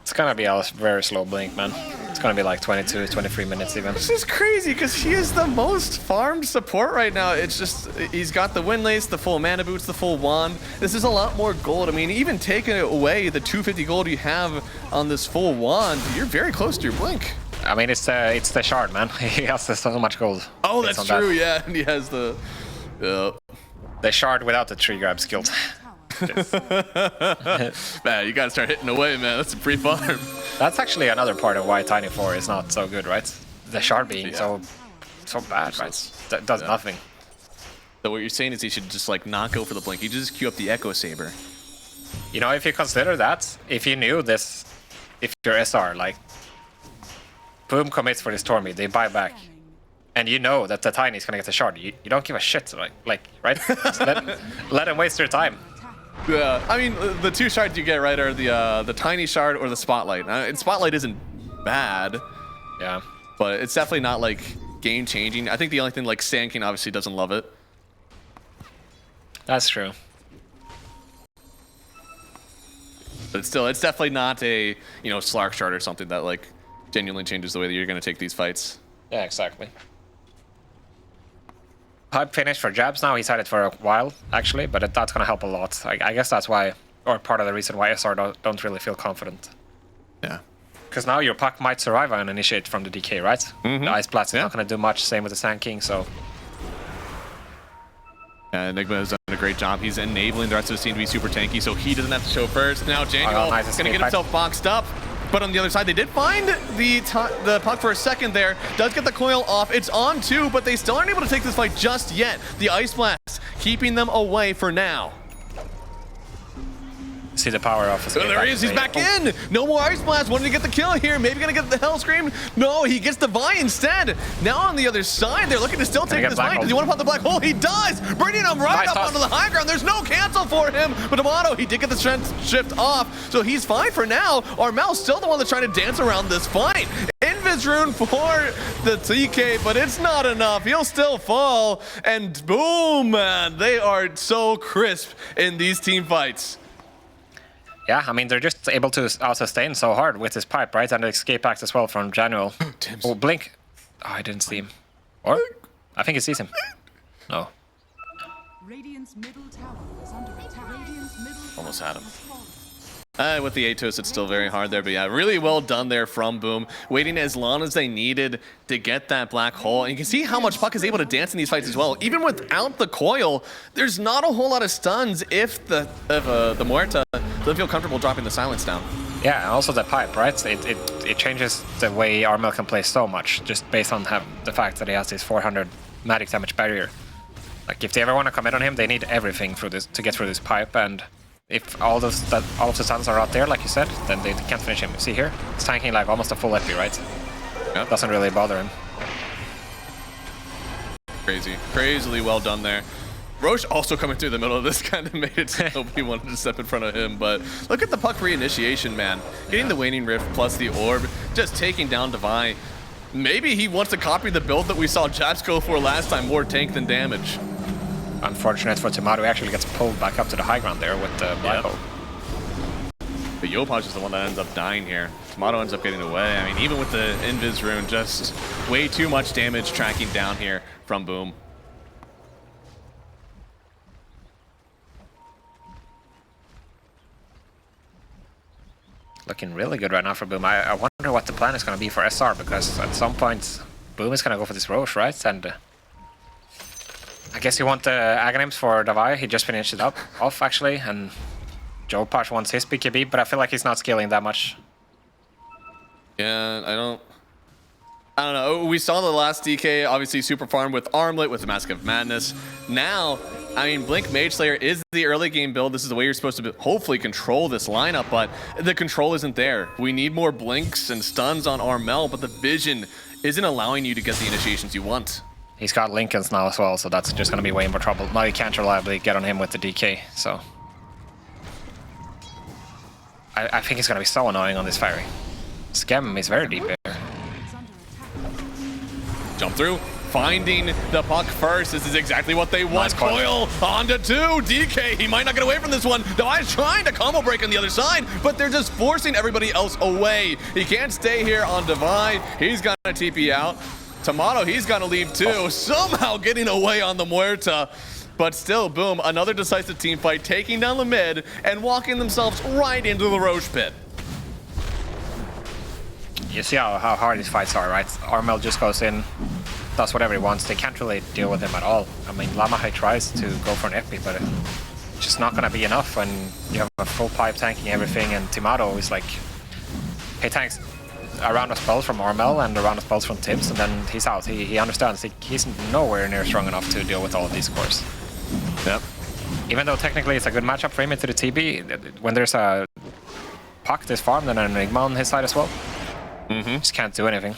It's gonna be a very slow blink, man. It's gonna be like 22, 23 minutes even. This is crazy because he is the most farmed support right now. It's just, he's got the Wind Lace, the full mana boots, the full wand. This is a lot more gold. I mean, even taking away the 250 gold you have on this full wand, you're very close to your blink. I mean, it's the shard, man. He has so much gold. Oh, based that's on true, that. yeah. And he has the... The shard without the tree grab skilled. Man, you gotta start hitting away, man. That's a free farm. That's actually another part of why Tiny 4 is not so good, right? The shard being so bad, right? That does nothing. So what you're saying is he should just like not go for the blink. He just queue up the Echo Saber. You know, if you consider that, if you knew this, if you're SR, like, Boom commits for the Stormy, they buy back, and you know that the Tiny is gonna get the shard, you don't give a shit, like right? Just let him waste their time. Yeah, I mean, the 2 shards you get, right, are the Tiny Shard or the Spotlight. And Spotlight isn't bad, Yeah. but it's definitely not, like, game-changing. I think the only thing, like, Sand King obviously doesn't love it. That's true. But still, it's definitely not a, you know, Slark Shard or something that, like, genuinely changes the way that you're going to take these fights. Yeah, exactly. Pipe finished for jabs now. He's had it for a while, actually, but that's going to help a lot. I guess that's why, or part of the reason why SR don't really feel confident. Yeah. Because now your puck might survive and initiate from the DK, right? The Ice Blast is not going to do much, same with the Sand King, so... Enigma has done a great job. He's enabling the rest of the team to be super tanky, so he doesn't have to show first. Now Daniel nice is going to escape get himself boxed up. But on the other side, they did find the puck for a second there. Does get the coil off. It's on 2, but they still aren't able to take this fight just yet. The Ice Blast keeping them away for now. See the power off. Oh, there he is. He's back in. No more Ice Blast. Wanted to get the kill here. Maybe going to get the Hell Scream. No, he gets the Vi instead. Now on the other side, they're looking to still take this fight. Does he want to pop the Black Hole? He does. Bringing him right up onto the high ground. There's no cancel for him. But Tomato, he did get the strength shift off. So he's fine for now. Armel's still the one that's trying to dance around this fight. Invis Rune for the TK, but it's not enough. He'll still fall. And boom, man. They are so crisp in these team fights. Yeah, I mean, they're just able to out-sustain so hard with this pipe, right? And the escape act as well from Januel. Oh, Blink. Oh, I didn't see him. Or? I think he sees him. No. Radiant's middle tower is under attack. Radiant's middle Almost tower had him. has fallen. With the Atos, it's still very hard there, but yeah, really well done there from Boom. Waiting as long as they needed to get that black hole. And you can see how much Puck is able to dance in these fights as well. Even without the coil, there's not a whole lot of stuns if the Muerta doesn't feel comfortable dropping the silence down. Yeah, and also the pipe, right? It changes the way Armel can play so much, just based on the fact that he has this 400 magic damage barrier. Like, if they ever want to commit on him, they need everything through this to get through this pipe, and if all of the stuns are out there, like you said, then they can't finish him. See here, it's tanking like almost a full EP, right? Yep. Doesn't really bother him. Crazy. Crazily well done there. Roche also coming through the middle of this kind of made it so nobody wanted to step in front of him, but look at the puck reinitiation, man. Getting the Waning Rift plus the orb, just taking down Devi. Maybe he wants to copy the build that we saw Japs go for last time, more tank than damage. Unfortunate for Tomato, he actually gets pulled back up to the high ground there with the Black Hole. But Yopaj is the one that ends up dying here. Tomato ends up getting away. I mean, even with the Invis rune, just way too much damage tracking down here from Boom. Looking really good right now for Boom. I wonder what the plan is going to be for SR, because at some point Boom is going to go for this Roche, right? And I guess you want the Aghanims for Devi. He just finished it off actually, and Joe Pash wants his BKB, but I feel like he's not scaling that much. Yeah, I don't know. We saw the last DK obviously super farm with Armlet, with the Mask of Madness. Now, I mean, Blink Mage Slayer is the early game build. This is the way you're supposed to hopefully control this lineup, but the control isn't there. We need more blinks and stuns on Armel, but the vision isn't allowing you to get the initiations you want. He's got Lincolns now as well, so that's just going to be way more trouble. Now you can't reliably get on him with the DK, so I think it's going to be so annoying on this Fairy. Scam is very deep here. Is under attack. Jump through, finding the puck first. This is exactly what they want. Nice coil. Coil onto 2. DK, he might not get away from this one. Devi's trying to combo break on the other side, but they're just forcing everybody else away. He can't stay here on Devi. He's got to TP out. Tomato, he's got to leave too. Somehow getting away on the Muerta. But still, Boom, another decisive team fight, taking down the mid and walking themselves right into the Roche pit. You see how hard these fights are, right? Armel just goes in, does whatever he wants. They can't really deal with him at all. I mean, Lamahai tries to go for an FP, but it's just not going to be enough when you have a full pipe tanking everything, and Tomato is like, he tanks a round of spells from Armel and a round of spells from Tibbs, and then he's out. He understands he's nowhere near strong enough to deal with all of these cores. Yep. Even though technically it's a good matchup for him into the TB, when there's a puck this farm, then an Enigma on his side as well. Just can't do anything.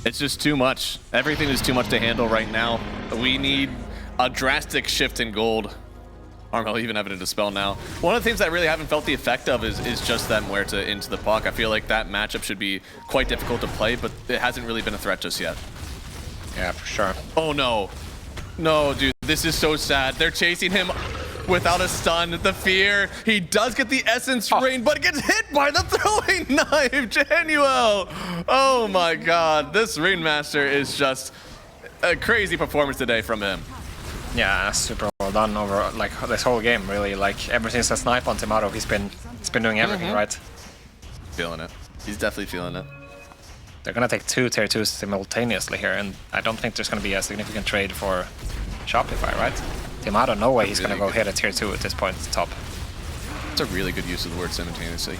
It's just too much. Everything is too much to handle right now. We need a drastic shift in gold. Armel even having to dispel now. One of the things I really haven't felt the effect of is just that Muerta into the puck. I feel like that matchup should be quite difficult to play, but it hasn't really been a threat just yet. Yeah, for sure. Oh no. No, dude, this is so sad. They're chasing him without a stun. The fear. He does get the essence rain, but gets hit by the throwing knife. Januel. Oh my god. This Rainmaster is just a crazy performance today from him. Yeah, super well done over like this whole game, really. Like ever since the snipe on Tomato, he's been doing everything right. Feeling it. He's definitely feeling it. They're gonna take 2 tier 2s simultaneously here, and I don't think there's gonna be a significant trade for Shopify, right? Tomato, no way he's gonna go hit a tier 2 at this point at the top. It's a really good use of the word simultaneously.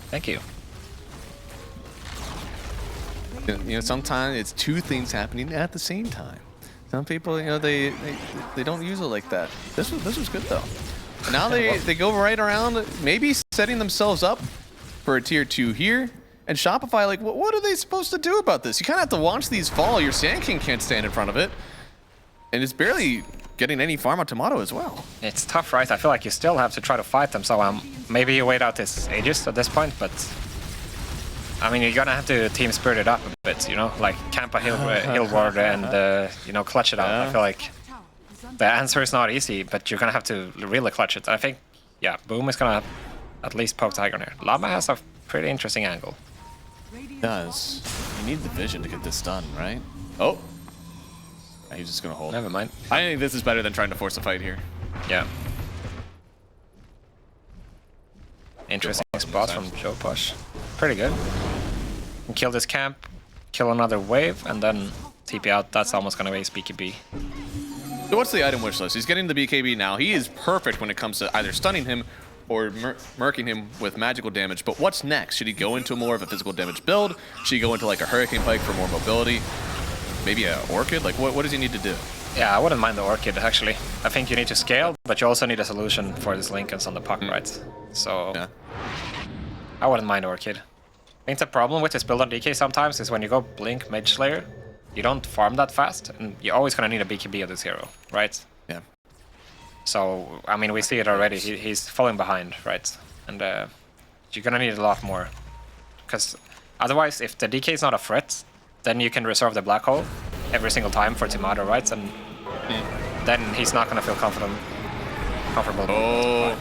Thank you. You know, sometimes it's two things happening at the same time. Some people, you know, they don't use it like that. This was good though. Now they go right around, maybe setting themselves up for a tier 2 here. And Shopify, like, what are they supposed to do about this? You kind of have to watch these fall. Your Sand King can't stand in front of it. And it's barely getting any farm on Tomato as well. It's tough, right? I feel like you still have to try to fight them, so maybe you wait out this Aegis at this point, but I mean, you're gonna have to team spirit it up a bit, you know? Like, camp a hill ward and, you know, clutch it out. I feel like the answer is not easy, but you're gonna have to really clutch it. I think, yeah, Boom is gonna at least poke Tiger here. Llama has a pretty interesting angle. Does. You need the vision to get this done, right? Oh. He's just gonna hold. Never mind. I think this is better than trying to force a fight here. Yeah. Interesting spot from Joe Push. Pretty good. And kill this camp, kill another wave, and then TP out. That's almost gonna be his BKB. So what's the item wish list? He's getting the BKB now. He is perfect when it comes to either stunning him or murking him with magical damage. But what's next? Should he go into more of a physical damage build? Should he go into like a Hurricane Pike for more mobility? Maybe a Orchid? Like what does he need to do? Yeah, I wouldn't mind the Orchid, actually. I think you need to scale, but you also need a solution for these Lincolns on the puck, right? So, Yeah. I wouldn't mind Orchid. I think the problem with this build on DK sometimes is when you go Blink Mage Slayer, you don't farm that fast, and you're always gonna need a BKB of this hero, right? Yeah. So, I mean, we see it already. He's falling behind, right? And you're gonna need a lot more. Because otherwise, if the DK is not a threat, then you can reserve the Black Hole every single time for Timado, right? And then he's not gonna feel comfortable. Oh,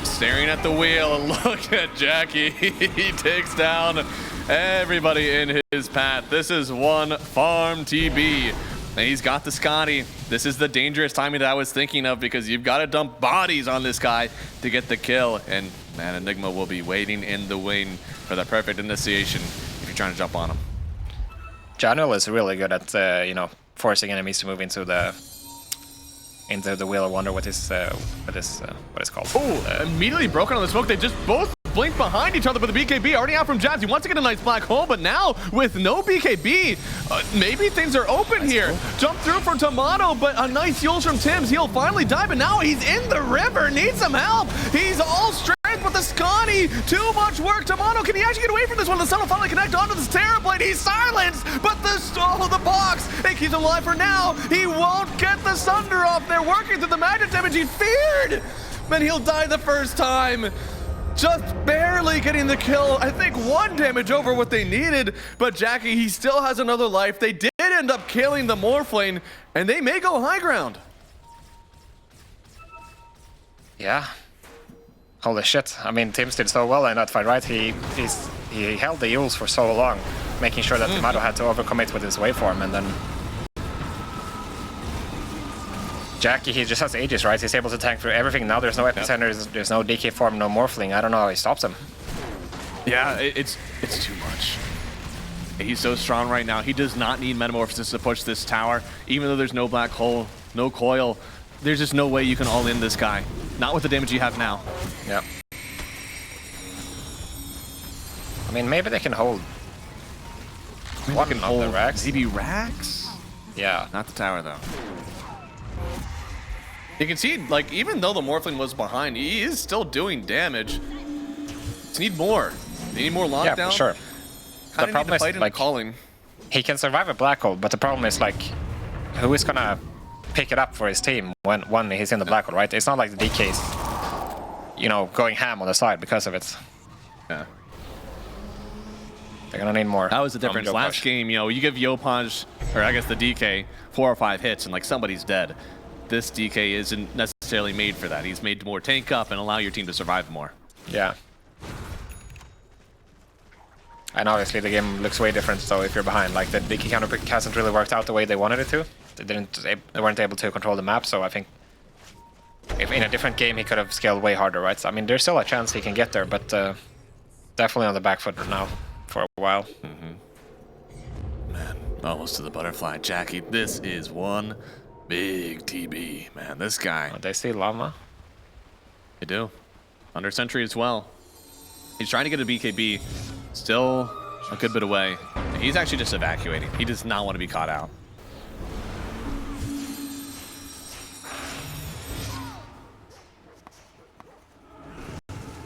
staring at the wheel, and look at Jackie. He takes down everybody in his path. This is one farm TB. And he's got the Scotty. This is the dangerous timing that I was thinking of, because you've got to dump bodies on this guy to get the kill. And man, Enigma will be waiting in the wing for the perfect initiation if you're trying to jump on him. Januel is really good at you know, forcing enemies to move into the Wheel of Wonder. What is called? Oh, immediately broken on the smoke. They just both blink behind each other, but the BKB already out from Jazz. He wants to get a nice black hole, but now with no BKB, maybe things are open here. Cool. Jump through for Tomato, but a nice Yules from Tim's. He'll finally die, but now he's in the river. Needs some help. He's all strength with the Scotty. Too much work. Tomato, can he actually get away from this one? The sun will finally connect onto this Terrorblade. He's silenced, but the box, it keeps him alive for now. He won't get the Sunder off. They're working through the magic damage. He feared, but he'll die the first time. Just barely getting the kill. I think 1 damage over what they needed, but Jackie, he still has another life. They did end up killing the Morphling, and they may go high ground. Yeah. Holy shit. I mean, Tim's did so well in that fight, right? He held the Yules for so long, making sure that Timado had to overcommit with his waveform, and then Jackie, he just has Aegis, right? He's able to tank through everything. Now there's no Epicenter, there's no DK form, no Morphling. I don't know how he stops him. Yeah, it's too much. He's so strong right now. He does not need Metamorphosis to push this tower. Even though there's no black hole, no coil, there's just no way you can all in this guy. Not with the damage you have now. Yeah. I mean, maybe they can hold one of the racks. Maybe racks? Yeah. Not the tower, though. You can see, like, even though the Morphling was behind, he is still doing damage. They need more. They need more lockdown. Yeah, for sure. The problem is, like, calling. He can survive a black hole, but the problem is, like, who is gonna pick it up for his team when he's in the black hole, right? It's not like the DK's, you know, going ham on the side because of it. Yeah. They're gonna need more. That was the difference. Last game, you know, you give Yopaj, or I guess the DK, 4 or 5 hits and, like, somebody's dead. This DK isn't necessarily made for that. He's made to more tank up and allow your team to survive more. Yeah. And obviously the game looks way different, so if you're behind, like the DK counter pick hasn't really worked out the way they wanted it to. They weren't able to control the map, so I think if in a different game he could have scaled way harder, right? So, I mean, there's still a chance he can get there, but definitely on the back foot now for a while. Man, almost to the butterfly. Jackie, this is one big TB, man. This guy. Oh, they see Llama? They do. Under Sentry as well. He's trying to get a BKB. Still a good bit away. He's actually just evacuating. He does not want to be caught out.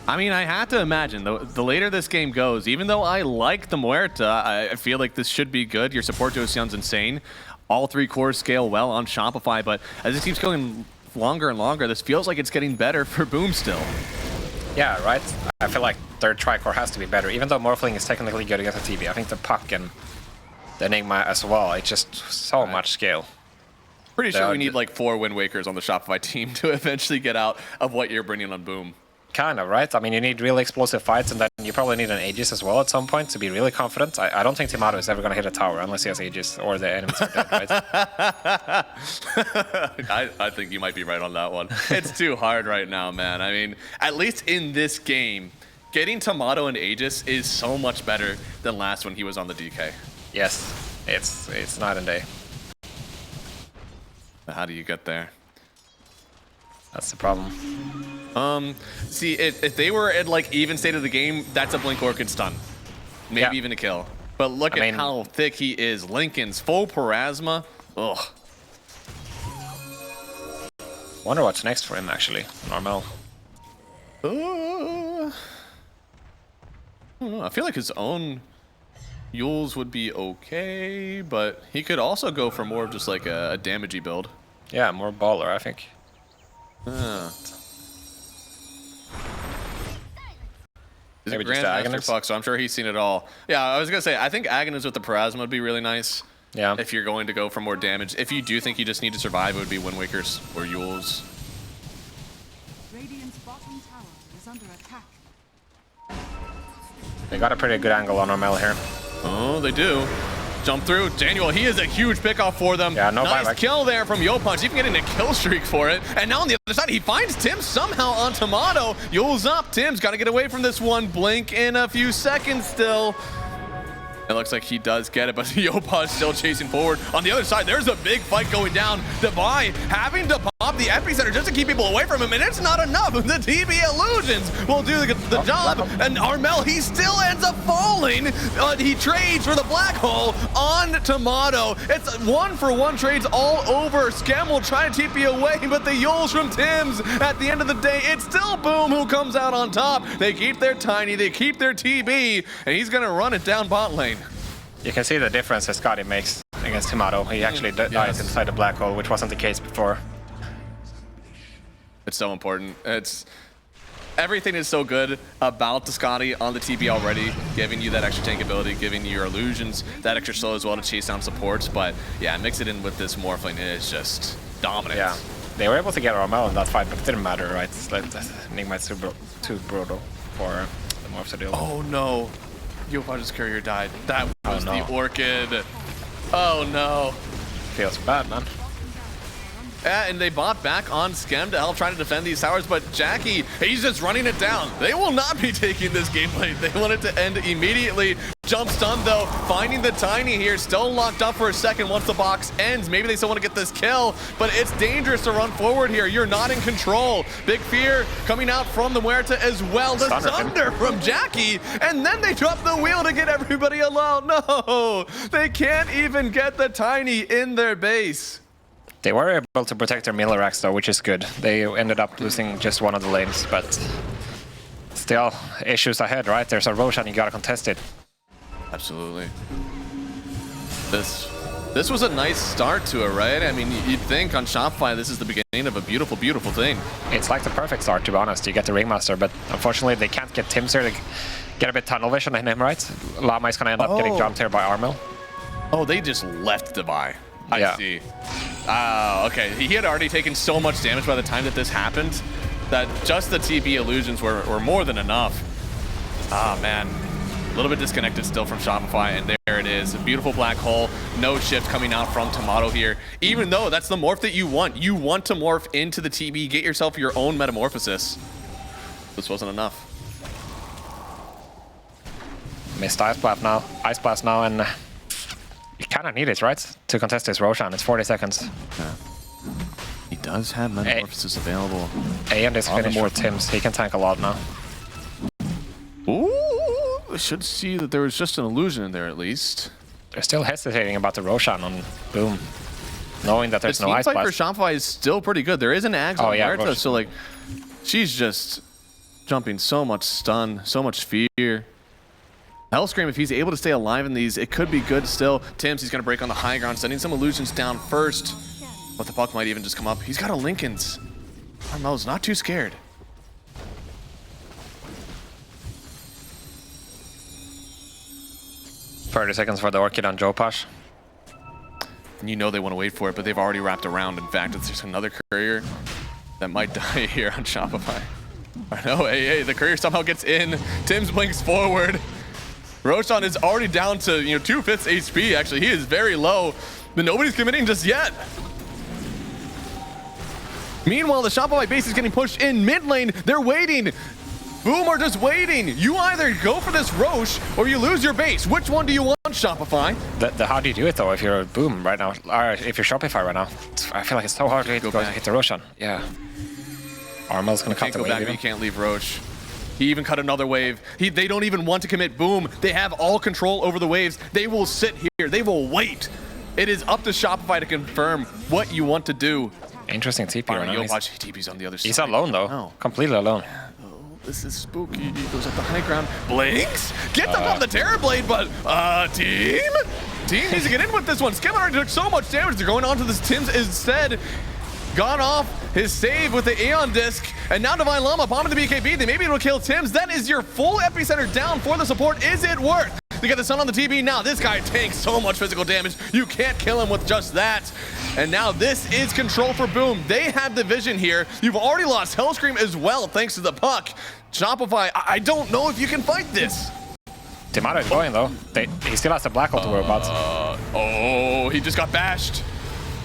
I mean, I have to imagine, the later this game goes, even though I like the Muerta, I feel like this should be good. Your support to Ocean's insane. All 3 cores scale well on Shopify, but as it keeps going longer and longer, this feels like it's getting better for Boom still. Yeah, right? I feel like their Tricore has to be better. Even though Morphling is technically good against the TB, I think the Puck and the Enigma as well, it's just so much scale. Pretty sure we need like 4 Wind Wakers on the Shopify team to eventually get out of what you're bringing on Boom. Kind of, right? I mean, you need really explosive fights, and then you probably need an Aegis as well at some point to be really confident. I don't think Timado is ever going to hit a tower unless he has Aegis or the enemies are dead, right? I think you might be right on that one. It's too hard right now, man. I mean, at least in this game, getting Tomato and Aegis is so much better than last when he was on the DK. Yes, it's night and day. How do you get there? That's the problem. See, if they were at like even state of the game, that's a Blink Orchid stun. Maybe even a kill. But look at how thick he is. Lincoln's full Parasma. Ugh. Wonder what's next for him actually. Normal. I don't know. I feel like his own Yules would be okay, but he could also go for more of just like a damagey build. Yeah, more baller, I think. He's Maybe a just Grandmaster Aghanis? Puck, so I'm sure he's seen it all. Yeah, I was gonna say, I think Aghanis with the Parasma would be really nice. Yeah. If you're going to go for more damage. If you do think you just need to survive, it would be Wind Wakers or Yules. Radiant's bottom tower is under attack. They got a pretty good angle on Normal here. Oh, they do. Jump through. Daniel, he is a huge pickoff for them. Yeah, no nice buyback. kill there from Yopunch. Even getting a kill streak for it. And now on the other side, he finds Tim somehow on Tomato. Yule's up. Tim's got to get away from this one. Blink in a few seconds still. It looks like he does get it, but Yopunch still chasing forward. On the other side, there's a big fight going down. Devi having to pop the epicenter just to keep people away from him, and it's not enough. The TB Illusions will do the job, and Armel, he still ends up falling. He trades for the black hole on Tomato. It's 1-for-1 trades all over. Scam will try to TP away, but the Yules from Tim's, at the end of the day, it's still Boom who comes out on top. They keep their Tiny, they keep their TB, and he's gonna run it down bot lane. You can see the difference that Scotty makes against Tomato. He actually dies inside the black hole, which wasn't the case before. It's so important. Everything is so good about the Scotty on the TB already, giving you that extra tank ability, giving you your illusions, that extra slow as well to chase down supports. But yeah, mix it in with this Morphling, it's just dominant. Yeah, they were able to get Armel in that fight, but it didn't matter, right? It's like Enigma's too brutal for the Morphs to deal with. Oh no, Yopunch's courier died. That was no. the Orchid. Oh no. Feels bad, man. Yeah, and they bought back on Skem to help try to defend these towers, but Jackie, he's just running it down. They will not be taking this gameplay. They want it to end immediately. Jump stun though, finding the Tiny here, still locked up for a second once the box ends. Maybe they still want to get this kill, but it's dangerous to run forward here. You're not in control. Big fear coming out from the Muerta as well. The Thunder from Jackie, and then they drop the wheel to get everybody alone. No, they can't even get the Tiny in their base. They were able to protect their Miller racks though, which is good. They ended up losing just one of the lanes, but still issues ahead, right? There's a Roshan, you gotta contest it. Absolutely. This was a nice start to it, right? I mean, you'd think on Shopify this is the beginning of a beautiful, beautiful thing. It's like the perfect start, to be honest. You get the Ringmaster, but unfortunately they can't get Tim's here. They get a bit tunnel vision in him, right? Lama is gonna end up getting jumped here by Armel. Oh, they just left Devi. Yeah. I see. Okay. He had already taken so much damage by the time that this happened that just the TB illusions were more than enough. Ah, man. A little bit disconnected still from Shopify, and there it is. A beautiful black hole. No shift coming out from Tomato here, even though that's the morph that you want. You want to morph into the TB, get yourself your own metamorphosis. This wasn't enough. Missed Ice Blast now, and you kind of need it, right? To contest this Roshan. It's 40 seconds. Yeah. He does have metamorphosis available. And is finished for Tim's. He can tank a lot now. Ooh, I should see that there was just an illusion in there at least. They're still hesitating about the Roshan on Boom, knowing that there's no Ice Blast. The Blast. team fight for Shopify is still pretty good. There is an Ags on Muerta, so like, she's just jumping so much stun, so much fear. Hellscream, if he's able to stay alive in these, it could be good still. Tim's, he's going to break on the high ground, sending some illusions down first. But the puck might even just come up. He's got a Lincoln's. Armel's not too scared. $30 seconds for the Orchid on Jopash. And you know they want to wait for it, but they've already wrapped around. In fact, there's another courier that might die here on Shopify. I know, hey, the courier somehow gets in. Tim's blinks forward. Roshan is already down to 2/5 HP. Actually, he is very low, but nobody's committing just yet. Meanwhile, the Shopify base is getting pushed in mid lane. They're waiting. Boom are just waiting. You either go for this Roche or you lose your base. Which one do you want, Shopify? How do you do it though if you're Boom right now? Or if you're Shopify right now? I feel like it's so hard to hit the Roshan. Yeah. Armel's gonna cut the wave. You can't leave Roche. He even cut another wave. They don't even want to commit Boom. They have all control over the waves. They will sit here. They will wait. It is up to Shopify to confirm what you want to do. Interesting TP right now. Watch TP's on the other side. He's alone though. Oh. Completely alone. This is spooky. He goes up the high ground. Blinks! Gets up on the Terror Blade, but team? Team needs to get in with this one. Skim already took so much damage. They're going on to this Tim's instead. Got off his save with the Aeon Disc, and now Divine Llama bombing the BKB. They may be able to kill Tim's. That is your full epicenter down for the support. Is it worth? They get the Sun on the TB now. This guy tanks so much physical damage. You can't kill him with just that. And now this is control for Boom. They have the vision here. You've already lost Hellscream as well, thanks to the puck. Shopify, I don't know if you can fight this. Timato is going though. He still has the black hole to worry about. Oh, he just got bashed.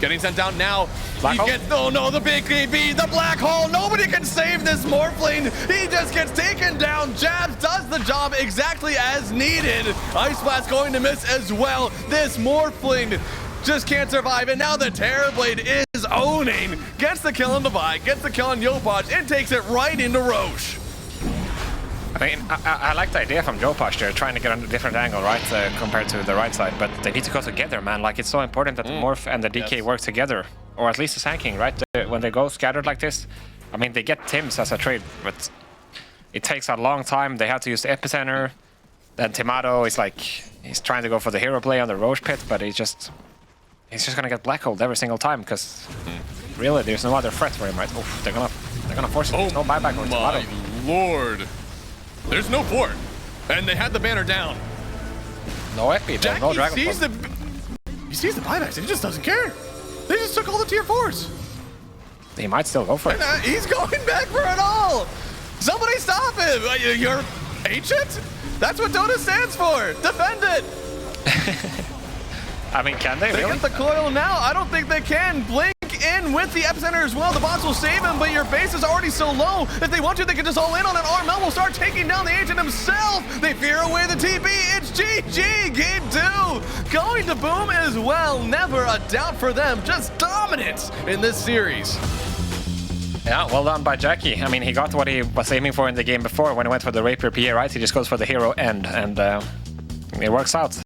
Getting sent down now. Black hole? Oh no, the big KB, the black hole. Nobody can save this Morphling. He just gets taken down. Jabs does the job exactly as needed. Ice Blast going to miss as well. This Morphling just can't survive. And now the Terror Blade is owning. Gets the kill on Devi, gets the kill on Yopaj, and takes it right into Roche. I mean, I like the idea from Joe Posh there, trying to get on a different angle, right, compared to the right side. But they need to go together, man. Like, it's so important that the Morph and the DK work together. Or at least the Sand King, right? When they go scattered like this. I mean, they get Tims as a trade, but it takes a long time. They have to use the Epicenter. Then Timato is like, he's trying to go for the hero play on the Roche pit, but he's just going to get black holed every single time, because really, there's no other threat for him, right? Oof, they're gonna force it. There's no buyback on Timato. Lord. There's no fort, and they had the banner down. No Epi, Jackie no Dragon sees Force. he sees the buybacks, and he just doesn't care. They just took all the tier 4s. He might still go for it. And, he's going back for it all. Somebody stop him. You're ancient? That's what Dota stands for. Defend it. I mean, can they They really? get the coil now. I don't think they can. Blink in with the epicenter as well. The bots will save him, but your base is already so low. If they want to, they can just all in on it. Armel will start taking down the agent himself. They fear away the TP. It's GG. Game 2. Going to Boom as well. Never a doubt for them. Just dominance in this series. Yeah, well done by Jackie. I mean, he got what he was aiming for in the game before when he went for the Rapier PA, right? He just goes for the hero end, and it works out.